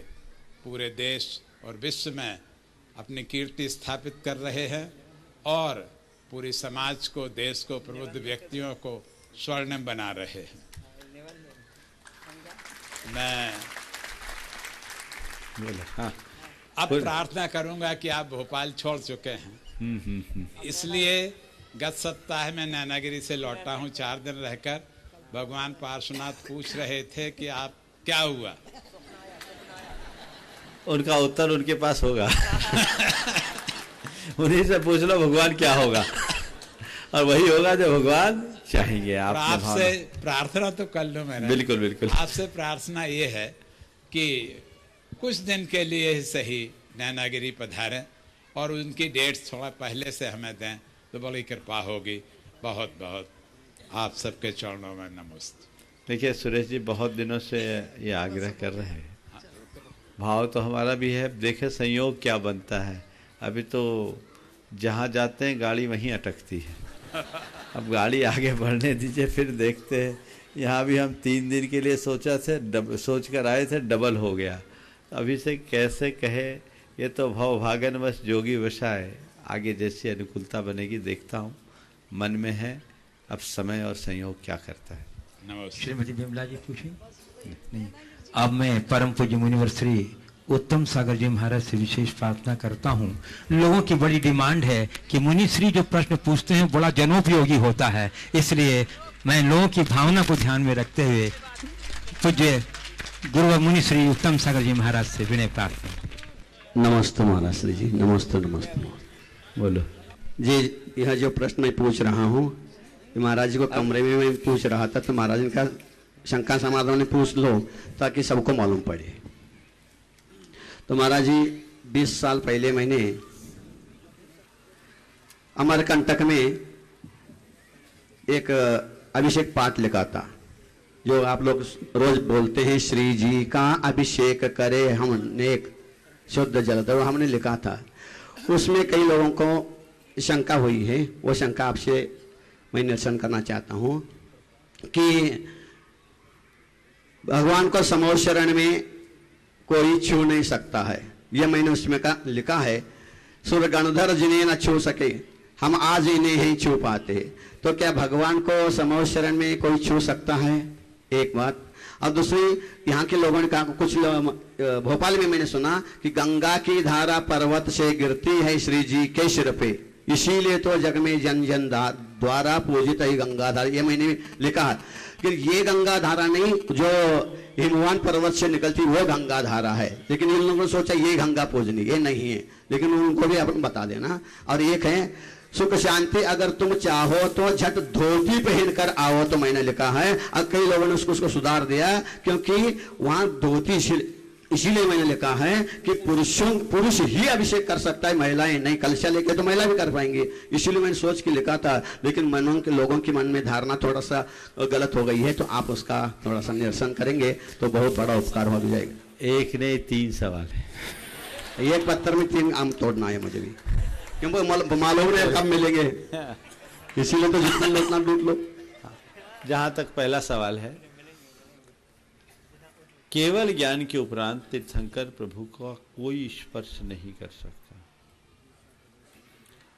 पूरे देश और विश्व में अपनी कीर्ति स्थापित कर रहे हैं और पूरी समाज को, देश को, प्रबुद्ध व्यक्तियों को स्वर्णिम बना रहे हैं। मैं हाँ। अब प्रार्थना करूंगा कि आप भोपाल छोड़ चुके हैं, इसलिए गत सप्ताह में नैनागिरी से लौटा हूं 4 दिन रहकर। भगवान पार्श्वनाथ पूछ रहे थे कि आप क्या हुआ, उनका उत्तर उनके पास होगा। उन्हीं से पूछ लो भगवान क्या होगा, और वही होगा जो भगवान चाहेंगे। आपसे प्रार्थना तो कर लो मैंने। बिल्कुल बिल्कुल। आपसे प्रार्थना ये है कि कुछ दिन के लिए ही सही नैनागिरी पधारें और उनकी डेट थोड़ा पहले से हमें दें तो बड़ी कृपा होगी। बहुत बहुत आप सबके चरणों में नमस्ते। देखिए सुरेश जी, बहुत दिनों से ये आग्रह कर रहे हैं, भाव तो हमारा भी है। देखे संयोग क्या बनता है। अभी तो जहाँ जाते हैं गाड़ी वहीं अटकती है। अब गाड़ी आगे बढ़ने दीजिए, फिर देखते हैं। यहाँ भी हम 3 दिन के लिए सोच कर आए थे, डबल हो गया। अभी से कैसे कहे, ये तो भव भागनवश जोगी वशाय। आगे जैसी अनुकूलता बनेगी देखता हूँ, मन में है। अब समय और संयोग क्या करता है। नमस्ते। श्रीमती विमला जी पूछिए। नहीं, अब मैं परम पूज्य मुनिवर श्री उत्तम सागर जी महाराज से विशेष प्रार्थना करता हूँ। लोगों की बड़ी डिमांड है कि मुनि श्री जो प्रश्न पूछते हैं बड़ा जनोपयोगी होता है, इसलिए मैं लोगों की भावना को ध्यान में रखते हुए पूज्य गुरु मुनि श्री उत्तम सागर जी महाराज से विनय प्रार्थना। नमस्ते महाराज श्री जी, नमस्ते नमस्ते। बोलो जी, यह जो प्रश्न मैं पूछ रहा हूँ, महाराज जी को कमरे में मैं पूछ रहा था, तो महाराज जी का शंका समाधान ने पूछ लो ताकि सबको मालूम पड़े। तो महाराज जी 20 साल पहले मैंने अमरकंटक में एक अभिषेक पाठ लिखा था, जो आप लोग रोज बोलते हैं, श्री जी का अभिषेक करे हम नेक शुद्ध जल। तो हमने लिखा था, उसमें कई लोगों को शंका हुई है। वो शंका आपसे मैं निरसन करना चाहता हूँ कि भगवान को समूह शरण में कोई छू नहीं सकता है। यह मैंने उसमें का लिखा है, सुर गणधर जिन्हें न छू सके हम आज इन्हें ही छू पाते। तो क्या भगवान को समूह शरण में कोई छू सकता है? एक बात। और दूसरी, यहाँ के लोगों ने कहा, कुछ भोपाल में मैंने सुना कि गंगा की धारा पर्वत से गिरती है श्री जी के सिर पे, इसीलिए तो जग में जन जन द्वारा पूजित है गंगाधार। ये मैंने लिखा है कि ये गंगा धारा नहीं, जो हिमवान पर्वत से निकलती वो गंगा धारा है। लेकिन इन लोगों ने सोचा ये गंगा पूजनी, ये नहीं है। लेकिन उनको भी अपन बता देना। और एक है, सुख शांति अगर तुम चाहो तो झट धोती पहनकर आओ, तो मैंने लिखा है। और कई लोगों ने उसको सुधार दिया, क्योंकि वहां धोती, इसीलिए मैंने लिखा है कि पुरुष ही अभिषेक कर सकता है, महिलाएं नहीं। कलशा लेके तो महिला भी कर पाएंगे, इसीलिए मैंने सोच के लिखा था। लेकिन मनों के लोगों की मन में धारणा थोड़ा सा गलत हो गई है, तो आप उसका थोड़ा सा निरसन करेंगे तो बहुत बड़ा उपकार हो जाएगा। एक नहीं 3 सवाल है। एक पत्थर में 3 आम तोड़ना है मुझे भी, क्योंकि मालूम नहीं कब मिलेंगे, इसीलिए तो जितना लो उतना लूट लो। जहाँ तक पहला सवाल है, केवल ज्ञान के उपरांत तीर्थंकर प्रभु का कोई स्पर्श नहीं कर सकता।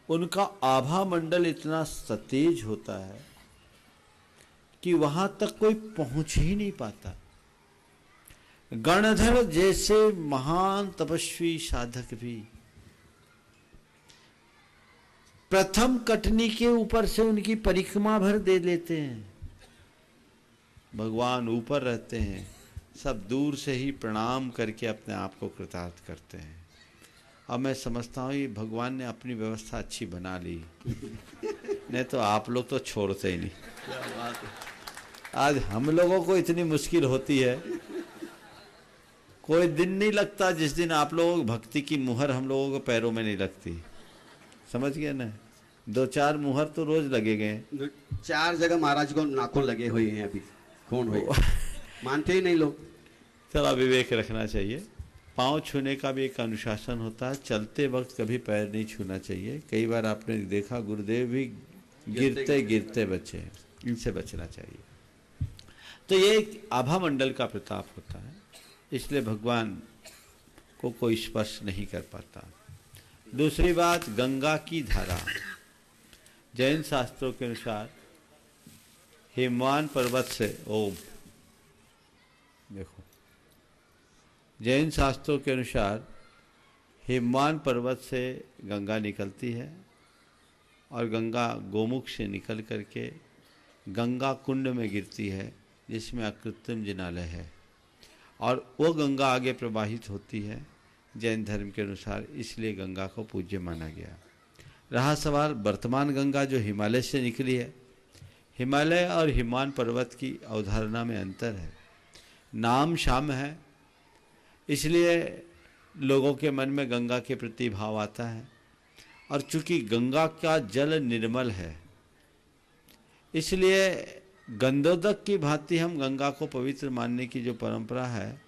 उनका आभा मंडल इतना सतेज होता है कि वहां तक कोई पहुंच ही नहीं पाता। गणधर जैसे महान तपस्वी साधक भी प्रथम कटनी के ऊपर से उनकी परिक्रमा भर दे लेते हैं। भगवान ऊपर रहते हैं, सब दूर से ही प्रणाम करके अपने आप को कृतार्थ करते हैं। अब मैं समझता हूँ ये भगवान ने अपनी व्यवस्था अच्छी बना ली, नहीं तो आप लोग तो छोड़ते ही नहीं। आज हम लोगों को इतनी मुश्किल होती है, कोई दिन नहीं लगता जिस दिन आप लोगों की भक्ति की मुहर हम लोगों को पैरों में नहीं लगती। समझ गए ना? 2-4 मुहर तो रोज लगे गए। 4 जगह महाराज को नाखून लगे हुए हैं अभी, कौन हुए मानते ही नहीं लोग। थोड़ा विवेक रखना चाहिए। पाँव छूने का भी एक अनुशासन होता है। चलते वक्त कभी पैर नहीं छूना चाहिए। कई बार आपने देखा गुरुदेव भी गिरते गिरते बचे, इनसे बचना चाहिए। तो ये एक आभा मंडल का प्रताप होता है, इसलिए भगवान को कोई स्पर्श नहीं कर पाता। दूसरी बात, गंगा की धारा जैन शास्त्रों के अनुसार हिमवान पर्वत से, ओम देखो, जैन शास्त्रों के अनुसार हिमवान पर्वत से गंगा निकलती है और गंगा गोमुख से निकल करके गंगा कुंड में गिरती है जिसमें अकृत्रिम जिनालय है, और वो गंगा आगे प्रवाहित होती है जैन धर्म के अनुसार, इसलिए गंगा को पूज्य माना गया। रहा सवाल वर्तमान गंगा जो हिमालय से निकली है, हिमालय और हिमवान पर्वत की अवधारणा में अंतर है। नाम शाम है, इसलिए लोगों के मन में गंगा के प्रति भाव आता है, और चूंकि गंगा का जल निर्मल है इसलिए गंधोदक की भांति हम गंगा को पवित्र मानने की जो परंपरा है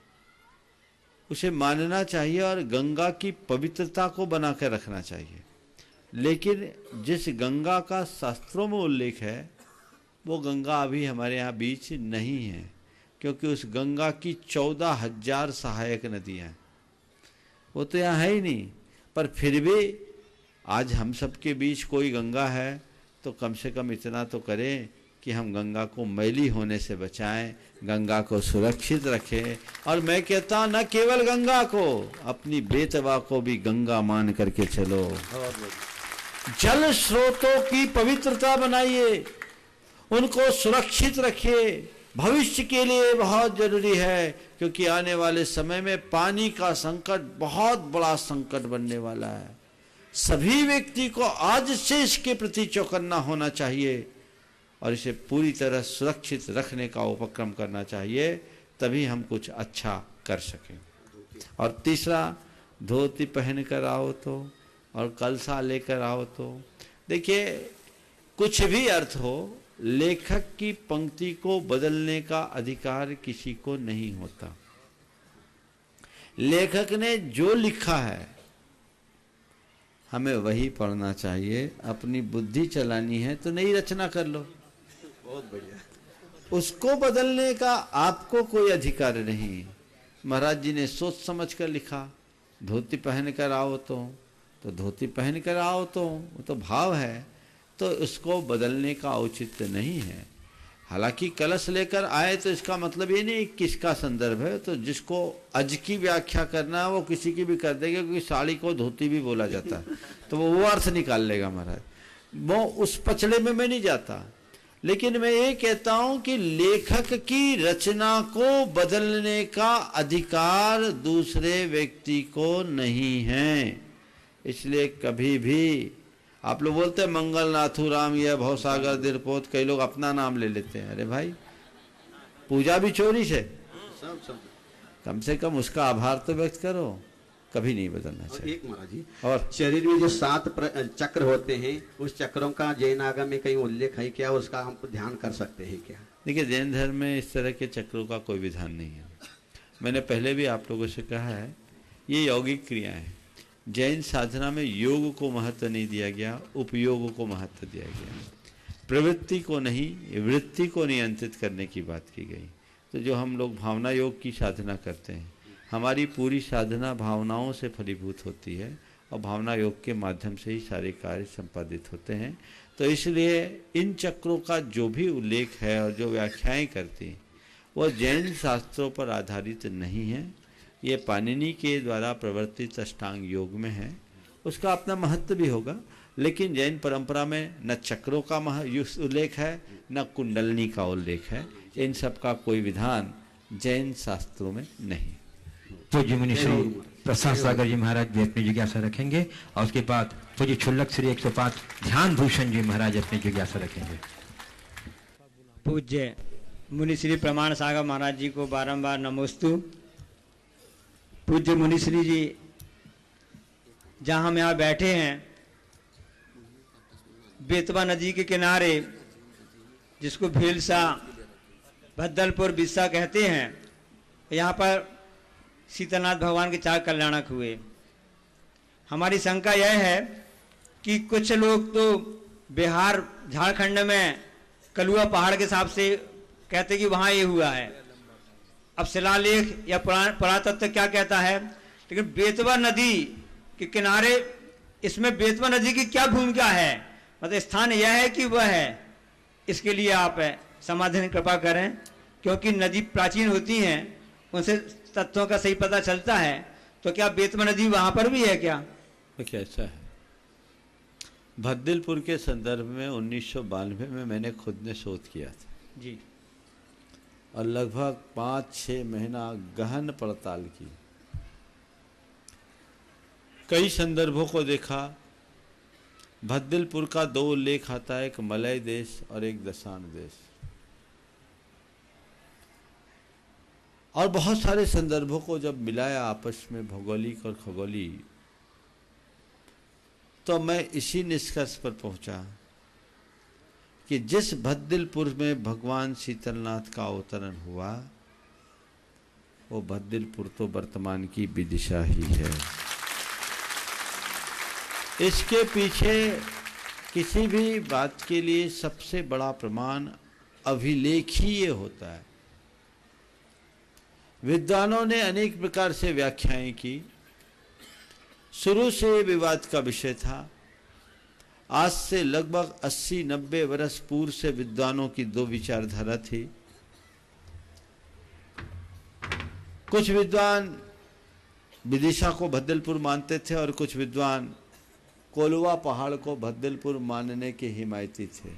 उसे मानना चाहिए और गंगा की पवित्रता को बना कर रखना चाहिए। लेकिन जिस गंगा का शास्त्रों में उल्लेख है वो गंगा अभी हमारे यहाँ बीच नहीं है, क्योंकि उस गंगा की 14,000 सहायक नदियाँ, वो तो यहाँ है ही नहीं। पर फिर भी आज हम सबके बीच कोई गंगा है तो कम से कम इतना तो करें कि हम गंगा को मैली होने से बचाएं, गंगा को सुरक्षित रखें। और मैं कहता हूँ न केवल गंगा को, अपनी बेतवा को भी गंगा मान करके चलो। जल स्रोतों की पवित्रता बनाइए, उनको सुरक्षित रखिए, भविष्य के लिए बहुत जरूरी है, क्योंकि आने वाले समय में पानी का संकट बहुत बड़ा संकट बनने वाला है। सभी व्यक्ति को आज से इसके प्रति चौकन्ना होना चाहिए और इसे पूरी तरह सुरक्षित रखने का उपक्रम करना चाहिए, तभी हम कुछ अच्छा कर सकें। और तीसरा, धोती पहन कर आओ तो और कलसा लेकर आओ तो। देखिए, कुछ भी अर्थ हो, लेखक की पंक्ति को बदलने का अधिकार किसी को नहीं होता। लेखक ने जो लिखा है हमें वही पढ़ना चाहिए। अपनी बुद्धि चलानी है तो नई रचना कर लो, बहुत बढ़िया। उसको बदलने का आपको कोई अधिकार नहीं। महाराज जी ने सोच समझ कर लिखा, धोती पहन कर आओ तो धोती पहन कर आओ तो वो तो भाव है, तो उसको बदलने का औचित्य नहीं है। हालांकि कलश लेकर आए तो इसका मतलब ये नहीं किसका संदर्भ है, तो जिसको अज की व्याख्या करना है वो किसी की भी कर देगा, क्योंकि साड़ी को धोती भी बोला जाता है, तो वो अर्थ निकाल लेगा महाराज। वो उस पचड़े में मैं नहीं जाता, लेकिन मैं ये कहता हूं कि लेखक की रचना को बदलने का अधिकार दूसरे व्यक्ति को नहीं है। इसलिए कभी भी आप लोग बोलते हैं मंगलनाथु राम या भवसागर दिरपोत, कई लोग अपना नाम ले लेते हैं। अरे भाई, पूजा भी चोरी से, कम से कम उसका आभार तो व्यक्त करो। कभी नहीं बदलना चाहिए। एक महाराज जी, और शरीर में जो 7 चक्र होते हैं, उस चक्रों का जैन आगम में कहीं उल्लेख है क्या? उसका हम ध्यान कर सकते हैं क्या? देखिए, जैन धर्म में इस तरह के चक्रों का कोई विधान नहीं है। मैंने पहले भी आप लोगों से कहा है, ये यौगिक क्रियाएं हैं। जैन साधना में योग को महत्व नहीं दिया गया, उपयोग को महत्व दिया गया। प्रवृत्ति को नहीं, वृत्ति को नियंत्रित करने की बात की गई। तो जो हम लोग भावना योग की साधना करते हैं, हमारी पूरी साधना भावनाओं से फलीभूत होती है और भावना योग के माध्यम से ही सारे कार्य संपादित होते हैं। तो इसलिए इन चक्रों का जो भी उल्लेख है और जो व्याख्याएं करती हैं वह जैन शास्त्रों पर आधारित नहीं है। ये पाणिनि के द्वारा प्रवर्तित अष्टांग योग में है, उसका अपना महत्व भी होगा, लेकिन जैन परंपरा में न चक्रों का उल्लेख है न कुंडलनी का उल्लेख है। इन सब का कोई विधान जैन शास्त्रों में नहीं। पूज्य मुनि श्री प्रसाद सागर जी महाराज भी अपनी जिज्ञासा रखेंगे और उसके बाद पूज्य छुल्लक श्री 105 ध्यान भूषण जी महाराज अपनी जिज्ञासा रखेंगे। पूज्य मुनि श्री प्रमाण सागर महाराज जी को बारंबार नमोस्तु। पूज्य मुनि श्री जी, जहाँ हम यहाँ बैठे हैं बेतवा नदी के किनारे, जिसको भीलसा भद्दलपुर बिस्सा कहते हैं, यहाँ पर शीतलनाथ भगवान के 4 कल्याणक हुए। हमारी शंका यह है कि कुछ लोग तो बिहार झारखंड में कलुआ पहाड़ के हिसाब से कहते कि वहाँ ये हुआ है। अब शिलालेख या पुरातत्व क्या कहता है, लेकिन बेतवा नदी के किनारे इसमें बेतवा नदी की क्या भूमिका है, मतलब स्थान यह है कि वह है, इसके लिए आप समाधान कृपा करें, क्योंकि नदी प्राचीन होती हैं, उनसे तथ्यों का सही पता चलता है। तो क्या बेतवा नदी वहां पर भी है क्या? देखिए, ऐसा है, भद्दिलपुर के संदर्भ में 1992 में मैंने खुद ने शोध किया था जी, और लगभग 5-6 महीना गहन पड़ताल की, कई संदर्भों को देखा। भद्दिलपुर का 2 उल्लेख आता है, एक मलय देश और एक दशाण देश, और बहुत सारे संदर्भों को जब मिलाया आपस में, भौगोलिक और खगोलीय, तो मैं इसी निष्कर्ष पर पहुंचा कि जिस भद्दिलपुर में भगवान शीतलनाथ का अवतरण हुआ, वो भद्दिलपुर तो वर्तमान की विदिशा ही है। इसके पीछे किसी भी बात के लिए सबसे बड़ा प्रमाण अभिलेखीय होता है। विद्वानों ने अनेक प्रकार से व्याख्याएं की, शुरू से विवाद का विषय था। आज से लगभग 80-90 वर्ष पूर्व से विद्वानों की 2 विचारधारा थी। कुछ विद्वान विदिशा को भद्दिलपुर मानते थे और कुछ विद्वान कोलवा पहाड़ को भद्दिलपुर मानने के हिमायती थे,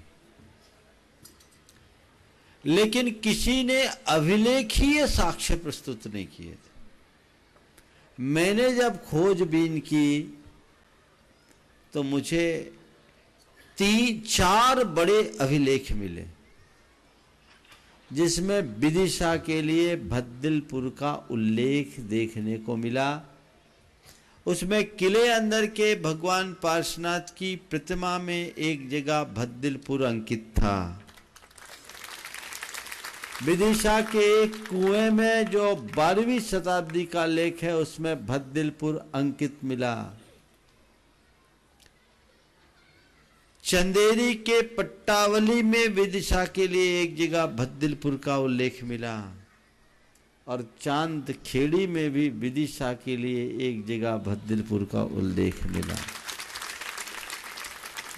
लेकिन किसी ने अभिलेखीय साक्ष्य प्रस्तुत नहीं किए थे। मैंने जब खोजबीन की तो मुझे 3-4 बड़े अभिलेख मिले, जिसमें विदिशा के लिए भद्दिलपुर का उल्लेख देखने को मिला। उसमें किले अंदर के भगवान पार्श्वनाथ की प्रतिमा में एक जगह भद्दिलपुर अंकित था। विदिशा के एक कुएं में जो 12वीं शताब्दी का लेख है, उसमें भद्दिलपुर अंकित मिला। चंदेरी के पट्टावली में विदिशा के लिए एक जगह भद्दिलपुर का उल्लेख मिला, और चांद खेड़ी में भी विदिशा के लिए एक जगह भद्दिलपुर का उल्लेख मिला।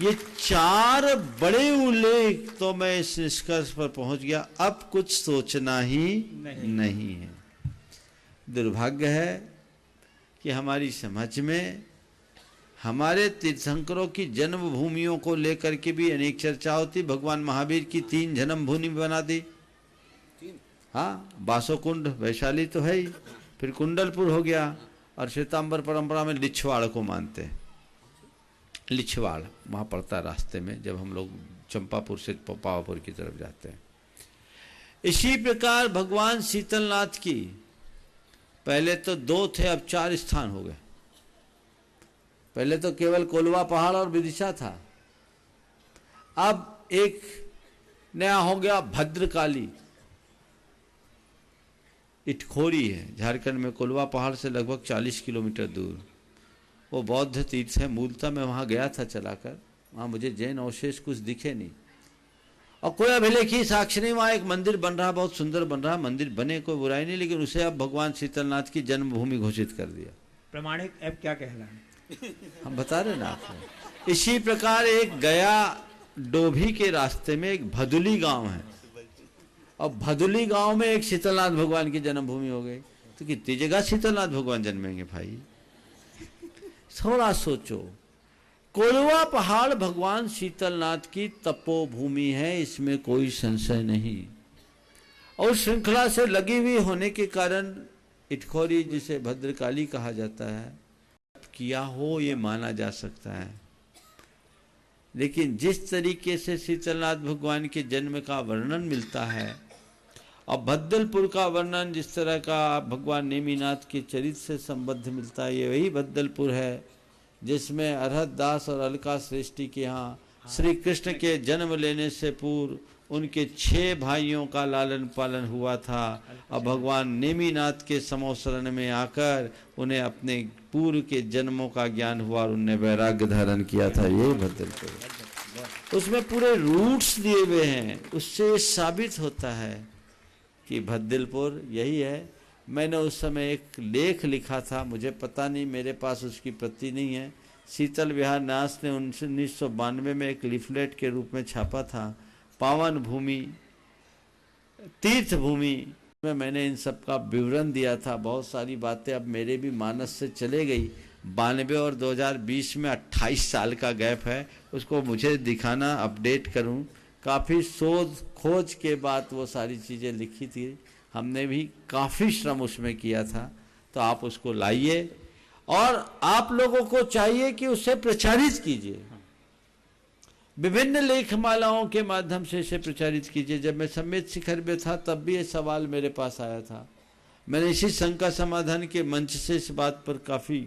ये 4 बड़े उल्लेख, तो मैं इस निष्कर्ष पर पहुंच गया, अब कुछ सोचना ही नहीं है। दुर्भाग्य है कि हमारी समझ में हमारे तीर्थंकरों की जन्मभूमियों को लेकर के भी अनेक चर्चा होती। भगवान महावीर की 3 जन्मभूमि बना दी। हाँ, बासोकुंड वैशाली तो है ही, फिर कुंडलपुर हो गया, और श्वेतांबर परंपरा में लिच्छवाड़ को मानते हैं। लिच्छवाड़ वहाँ पड़ता है रास्ते में, जब हम लोग चंपापुर से पावापुर की तरफ जाते हैं। इसी प्रकार भगवान शीतलनाथ की पहले तो 2 थे, अब 4 स्थान हो गए। पहले तो केवल कोलवा पहाड़ और विदिशा था, अब एक नया हो गया भद्रकाली। इटखोरी है झारखंड में, कोलवा पहाड़ से लगभग 40 किलोमीटर दूर। वो बौद्ध तीर्थ है। मूलतः मैं वहाँ गया था चलाकर, वहाँ मुझे जैन अवशेष कुछ दिखे नहीं, और कोई अभिलेखी साक्ष्य नहीं। वहाँ एक मंदिर बन रहा, बहुत सुंदर बन रहा, मंदिर बने, कोई बुराई नहीं, लेकिन उसे अब भगवान शीतलनाथ की जन्मभूमि घोषित कर दिया। प्रमाणिक ऐप क्या कहलाए? हम बता रहे ना आपको। इसी प्रकार एक गया डोभी के रास्ते में एक भदुली गांव है, और भदुली गांव में एक शीतलनाथ भगवान की जन्मभूमि हो गई। तो कितनी जगह शीतलनाथ भगवान जन्मेंगे भाई? थोड़ा सोचो। कोलवा पहाड़ भगवान शीतलनाथ की तपोभूमि है, इसमें कोई संशय नहीं, और श्रृंखला से लगी हुई होने के कारण इटखोरी, जिसे भद्रकाली कहा जाता है, किया हो ये माना जा सकता है। लेकिन जिस तरीके से शीतलनाथ भगवान के जन्म का वर्णन मिलता है, अब भद्दलपुर का वर्णन जिस तरह का भगवान नेमिनाथ के चरित्र से संबद्ध मिलता है, ये वही भद्दलपुर है जिसमें अरहत दास और अलका श्रेष्ठी के यहाँ श्री कृष्ण के जन्म लेने से पूर्व उनके 6 भाइयों का लालन पालन हुआ था। अब भगवान नेमिनाथ के समोसरण में आकर उन्हें अपने पूर्व के जन्मों का ज्ञान हुआ और उनने वैराग्य धारण किया था। ये भद्दलपुर, उसमें पूरे रूट्स दिए हुए हैं। उससे साबित होता है कि भद्दलपुर यही है। मैंने उस समय एक लेख लिखा था, मुझे पता नहीं, मेरे पास उसकी प्रति नहीं है। शीतल विहार न्यास ने 1992 में एक लिफलेट के रूप में छापा था, पावन भूमि तीर्थ भूमि में मैंने इन सब का विवरण दिया था। बहुत सारी बातें अब मेरे भी मानस से चले गई। 92 और 2020 में 28 साल का गैप है, उसको मुझे दिखाना, अपडेट करूं। काफ़ी शोध खोज के बाद वो सारी चीज़ें लिखी थी, हमने भी काफ़ी श्रम उसमें किया था। तो आप उसको लाइए और आप लोगों को चाहिए कि उसे प्रचारित कीजिए, विभिन्न लेखमालाओं के माध्यम से इसे प्रचारित कीजिए। जब मैं समेत शिखर में था तब भी ये सवाल मेरे पास आया था। मैंने इसी शंका समाधान के मंच से इस बात पर काफ़ी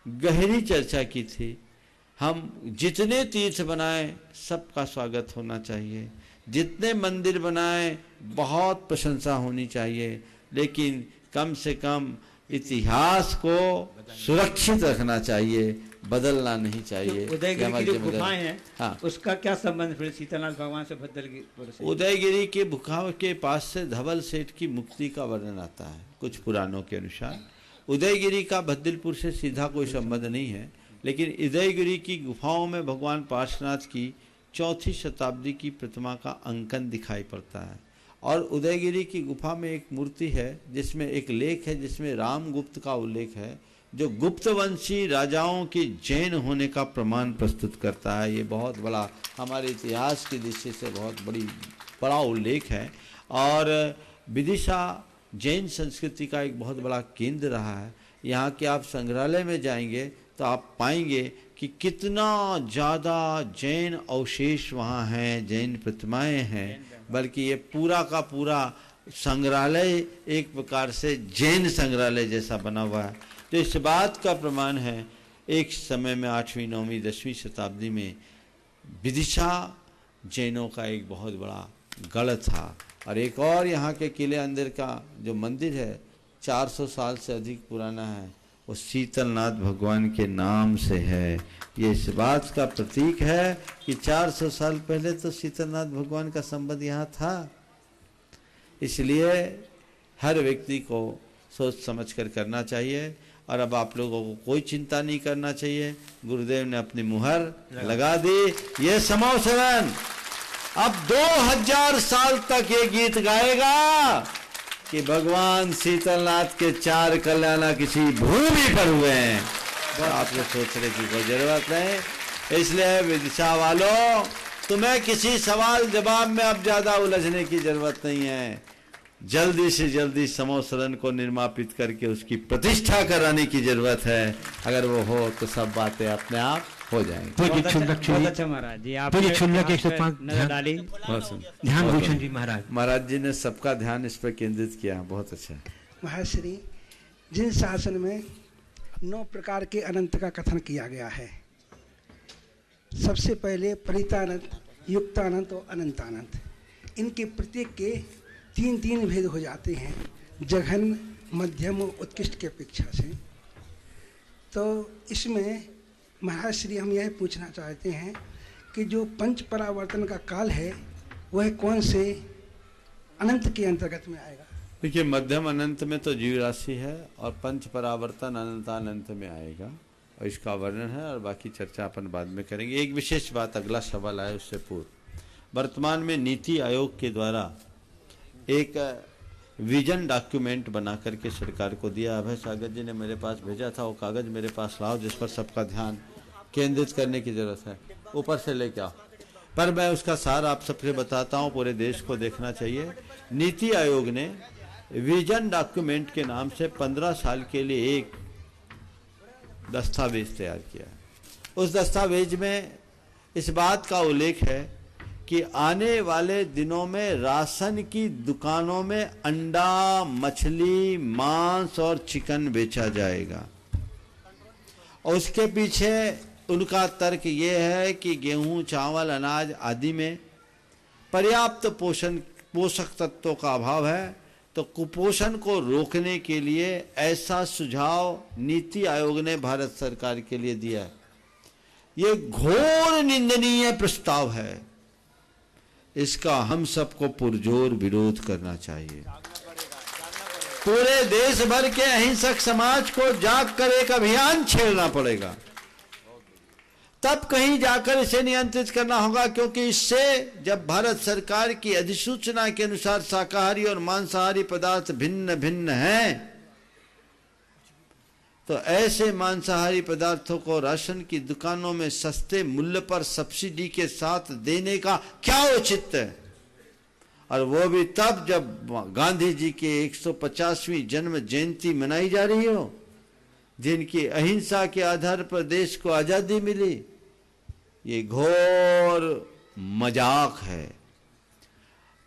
गहरी चर्चा की थी। हम जितने तीर्थ बनाएं सबका स्वागत होना चाहिए, जितने मंदिर बनाएं बहुत प्रशंसा होनी चाहिए, लेकिन कम से कम इतिहास को सुरक्षित रखना चाहिए, बदलना नहीं चाहिए। उदयगिरी की जो गुफाएं हैं, हाँ, उसका क्या संबंध फिर शीतलनाथ भगवान से भद्दलपुर से? उदयगिरी के गुफाओं के पास से धवल सेठ की मुक्ति का वर्णन आता है कुछ पुराणों के अनुसार। उदयगिरी का भद्दलपुर से सीधा कोई संबंध नहीं है, लेकिन उदयगिरी की गुफाओं में भगवान पार्श्वनाथ की 4वीं शताब्दी की प्रतिमा का अंकन दिखाई पड़ता है। और उदयगिरी की गुफा में एक मूर्ति है जिसमें एक लेख है जिसमें रामगुप्त का उल्लेख है, जो गुप्तवंशी राजाओं के जैन होने का प्रमाण प्रस्तुत करता है। ये बहुत बड़ा हमारे इतिहास की दृष्टि से बहुत बड़ा उल्लेख है। और विदिशा जैन संस्कृति का एक बहुत बड़ा केंद्र रहा है। यहाँ के आप संग्रहालय में जाएंगे तो आप पाएंगे कि कितना ज़्यादा जैन अवशेष वहाँ हैं, जैन प्रतिमाएं हैं, बल्कि ये पूरा का पूरा संग्रहालय एक प्रकार से जैन संग्रहालय जैसा बना हुआ है। तो इस बात का प्रमाण है, एक समय में 8वीं 9वीं 10वीं शताब्दी में विदिशा जैनों का एक बहुत बड़ा गढ़ था। और एक और यहाँ के किले अंदर का जो मंदिर है 400 साल से अधिक पुराना है, वो शीतलनाथ भगवान के नाम से है। ये इस बात का प्रतीक है कि 400 साल पहले तो शीतलनाथ भगवान का संबंध यहाँ था। इसलिए हर व्यक्ति को सोच समझ कर करना चाहिए। और अब आप लोगों को कोई चिंता नहीं करना चाहिए, गुरुदेव ने अपनी मुहर लगा दी। ये समोसरण अब 2000 साल तक ये गीत गाएगा कि भगवान शीतलनाथ के 4 कल्याणा किसी भूमि पर हुए हैं। आपको सोचने की कोई जरूरत नहीं। इसलिए विदिशा वालों, तुम्हें किसी सवाल जवाब में अब ज्यादा उलझने की जरूरत नहीं है। जल्दी से जल्दी समोसरण को निर्मापित करके उसकी प्रतिष्ठा कराने की जरूरत है। अगर वो हो तो सब बातें अपने आप हो जाएंगी। बहुत अच्छा महाराज जी, आप ध्यान भूषण जी महाराज जी ने सबका ध्यान इस पर केंद्रित किया, बहुत अच्छा। महर्षि, जिन शासन में 9 प्रकार के अनंत का कथन किया गया है, सबसे पहले परितानंत, युक्तानंत और अनंतानंत, इनके प्रत्येक के 3 भेद हो जाते हैं, जघन, मध्यम और उत्कृष्ट की अपेक्षा से। तो इसमें महाराज श्री हम यह पूछना चाहते हैं कि जो पंच परावर्तन का काल है वह कौन से अनंत के अंतर्गत में आएगा? देखिए, मध्यम अनंत में तो जीव राशि है और पंच परावर्तन अनंतानंत में आएगा, और इसका वर्णन है और बाकी चर्चा अपन बाद में करेंगे। एक विशेष बात, अगला सवाल आया उससे पूर्व, वर्तमान में नीति आयोग के द्वारा एक विजन डॉक्यूमेंट बना करके सरकार को दिया। अभय सागर जी ने मेरे पास भेजा था, वो कागज़ मेरे पास लाओ जिस पर सबका ध्यान केंद्रित करने की ज़रूरत है, ऊपर से लेके आओ। पर मैं उसका सार आप सबसे बताता हूँ, पूरे देश को देखना चाहिए। नीति आयोग ने विजन डॉक्यूमेंट के नाम से 15 साल के लिए एक दस्तावेज तैयार किया। उस दस्तावेज में इस बात का उल्लेख है कि आने वाले दिनों में राशन की दुकानों में अंडा, मछली, मांस और चिकन बेचा जाएगा। और उसके पीछे उनका तर्क ये है कि गेहूं, चावल, अनाज आदि में पर्याप्त पोषक तत्वों का अभाव है, तो कुपोषण को रोकने के लिए ऐसा सुझाव नीति आयोग ने भारत सरकार के लिए दिया है। ये घोर निंदनीय प्रस्ताव है, इसका हम सबको पुरजोर विरोध करना चाहिए। पूरे देश भर के अहिंसक समाज को जागकर एक अभियान छेड़ना पड़ेगा, तब कहीं जाकर इसे नियंत्रित करना होगा। क्योंकि इससे जब भारत सरकार की अधिसूचना के अनुसार शाकाहारी और मांसाहारी पदार्थ भिन्न भिन्न हैं, तो ऐसे मांसाहारी पदार्थों को राशन की दुकानों में सस्ते मूल्य पर सब्सिडी के साथ देने का क्या औचित्य है? और वो भी तब जब गांधी जी के 150वीं जन्म जयंती मनाई जा रही हो, जिनकी अहिंसा के आधार पर देश को आजादी मिली। ये घोर मजाक है।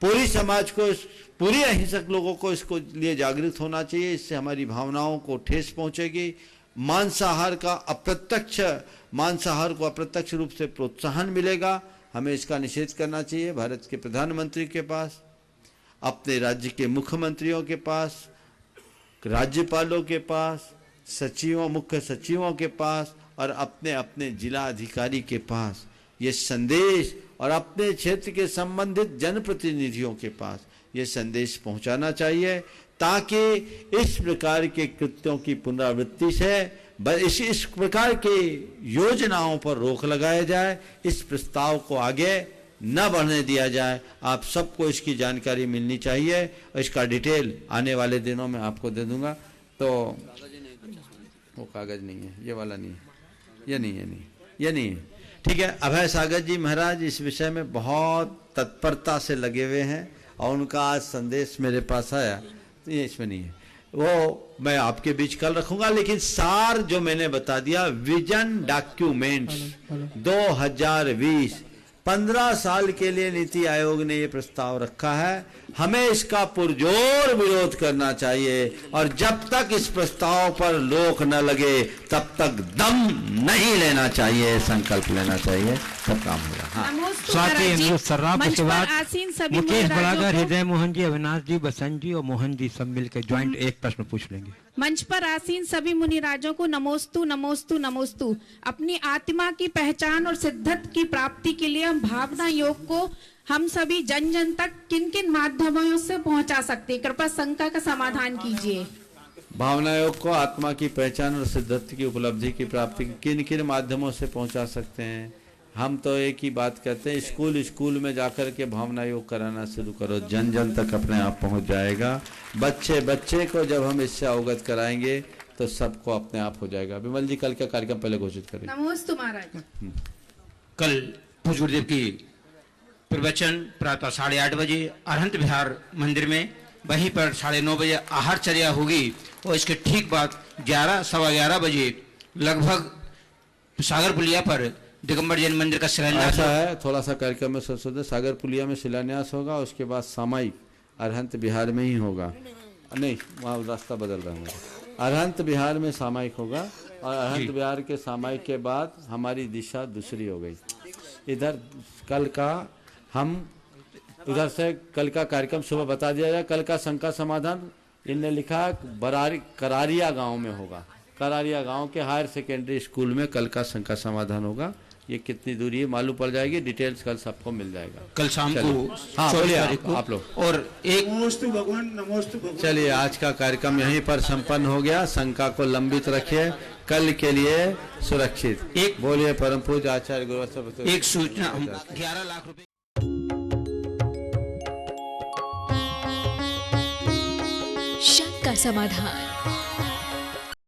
पूरी समाज को, पूरी अहिंसक लोगों को इसको लिए जागृत होना चाहिए। इससे हमारी भावनाओं को ठेस पहुंचेगी। मांसाहार को अप्रत्यक्ष रूप से प्रोत्साहन मिलेगा। हमें इसका निषेध करना चाहिए। भारत के प्रधानमंत्री के पास, अपने राज्य के मुख्यमंत्रियों के पास, राज्यपालों के पास, सचिवों, मुख्य सचिवों के पास और अपने अपने जिला अधिकारी के पास ये संदेश, और अपने क्षेत्र के संबंधित जनप्रतिनिधियों के पास ये संदेश पहुंचाना चाहिए, ताकि इस प्रकार के कृत्यों की पुनरावृत्ति से इस प्रकार की योजनाओं पर रोक लगाया जाए। इस प्रस्ताव को आगे न बढ़ने दिया जाए। आप सबको इसकी जानकारी मिलनी चाहिए और इसका डिटेल आने वाले दिनों में आपको दे दूंगा। तो वो कागज नहीं है, ये वाला नहीं है, ये नहीं है। ठीक है। अभय सागर जी महाराज इस विषय में बहुत तत्परता से लगे हुए हैं और उनका आज संदेश मेरे पास आया, तो ये इसमें नहीं है, वो मैं आपके बीच कल रखूंगा। लेकिन सार जो मैंने बता दिया, विजन डॉक्यूमेंट्स 2020, 15 साल के लिए नीति आयोग ने ये प्रस्ताव रखा है। हमें इसका पुरजोर विरोध करना चाहिए और जब तक इस प्रस्ताव पर रोक न लगे तब तक दम नहीं लेना चाहिए, संकल्प लेना चाहिए, तब काम होगा। हाँ। साथ ही अनुरोध सर्राफ के बाद मुकेश बड़ागर, हृदय मोहन जी, अविनाश जी, बसंत जी और मोहन जी सब मिलकर ज्वाइंट एक प्रश्न पूछ लेंगे। मंच पर आसीन सभी मुनिराजों को नमोस्तु नमोस्तु नमोस्तु। अपनी आत्मा की पहचान और सिद्धत की प्राप्ति के लिए हम भावना योग को हम सभी जन जन तक किन किन माध्यमों से पहुंचा सकते हैं? कृपया शंका का समाधान कीजिए। भावना योग को आत्मा की पहचान और सिद्धत की उपलब्धि की प्राप्ति किन किन माध्यमों से पहुंचा सकते हैं? हम तो एक ही बात कहते हैं, स्कूल में जाकर के भावना योग कराना शुरू करो, जन जन तक अपने आप पहुंच जाएगा। बच्चे को जब हम इससे अवगत कराएंगे तो सबको अपने आप हो जाएगा। विमल जी कल का कार्यक्रम पहले घोषित करें। नमोस्तु महाराज। कल पूज्य गुरुदेव की प्रवचन प्रातः 8:30 बजे अरहंत विहार मंदिर में, वहीं पर 9:30 बजे आहारचर्या होगी और इसके ठीक बाद 11-11:15 बजे लगभग सागर पुलिया पर दिगंबर जैन मंदिर का शिलान्यास। ऐसा है, थोड़ा सा कार्यक्रम में सोच सागर पुलिया में शिलान्यास होगा, उसके बाद सामायिक अरहंत बिहार में ही होगा। नहीं, वहाँ रास्ता बदल रहा है। अरहंत बिहार में सामायिक होगा और अरहंत बिहार के सामायिक के बाद हमारी दिशा दूसरी हो गई। इधर कल का हम उधर से कल का कार्यक्रम सुबह बता दिया जाए। कल का शंका समाधान इनने लिखा करारिया गांव में होगा। करारिया गांव के हायर सेकेंडरी स्कूल में कल का शंका समाधान होगा। ये कितनी दूरी है मालूम पड़ जाएगी, डिटेल्स कल सबको मिल जाएगा। कल शाम को हाँ बोलिए आप लोग। और एक नमोस्तु भगवान, नमोस्तु भगवान। चलिए आज का कार्यक्रम यहीं पर संपन्न हो गया। शंका को लंबित रखिए, कल के लिए सुरक्षित। एक बोलिए परम पूज्य आचार्य गुरु। एक सूचना, 11 लाख रुपए शंका समाधान।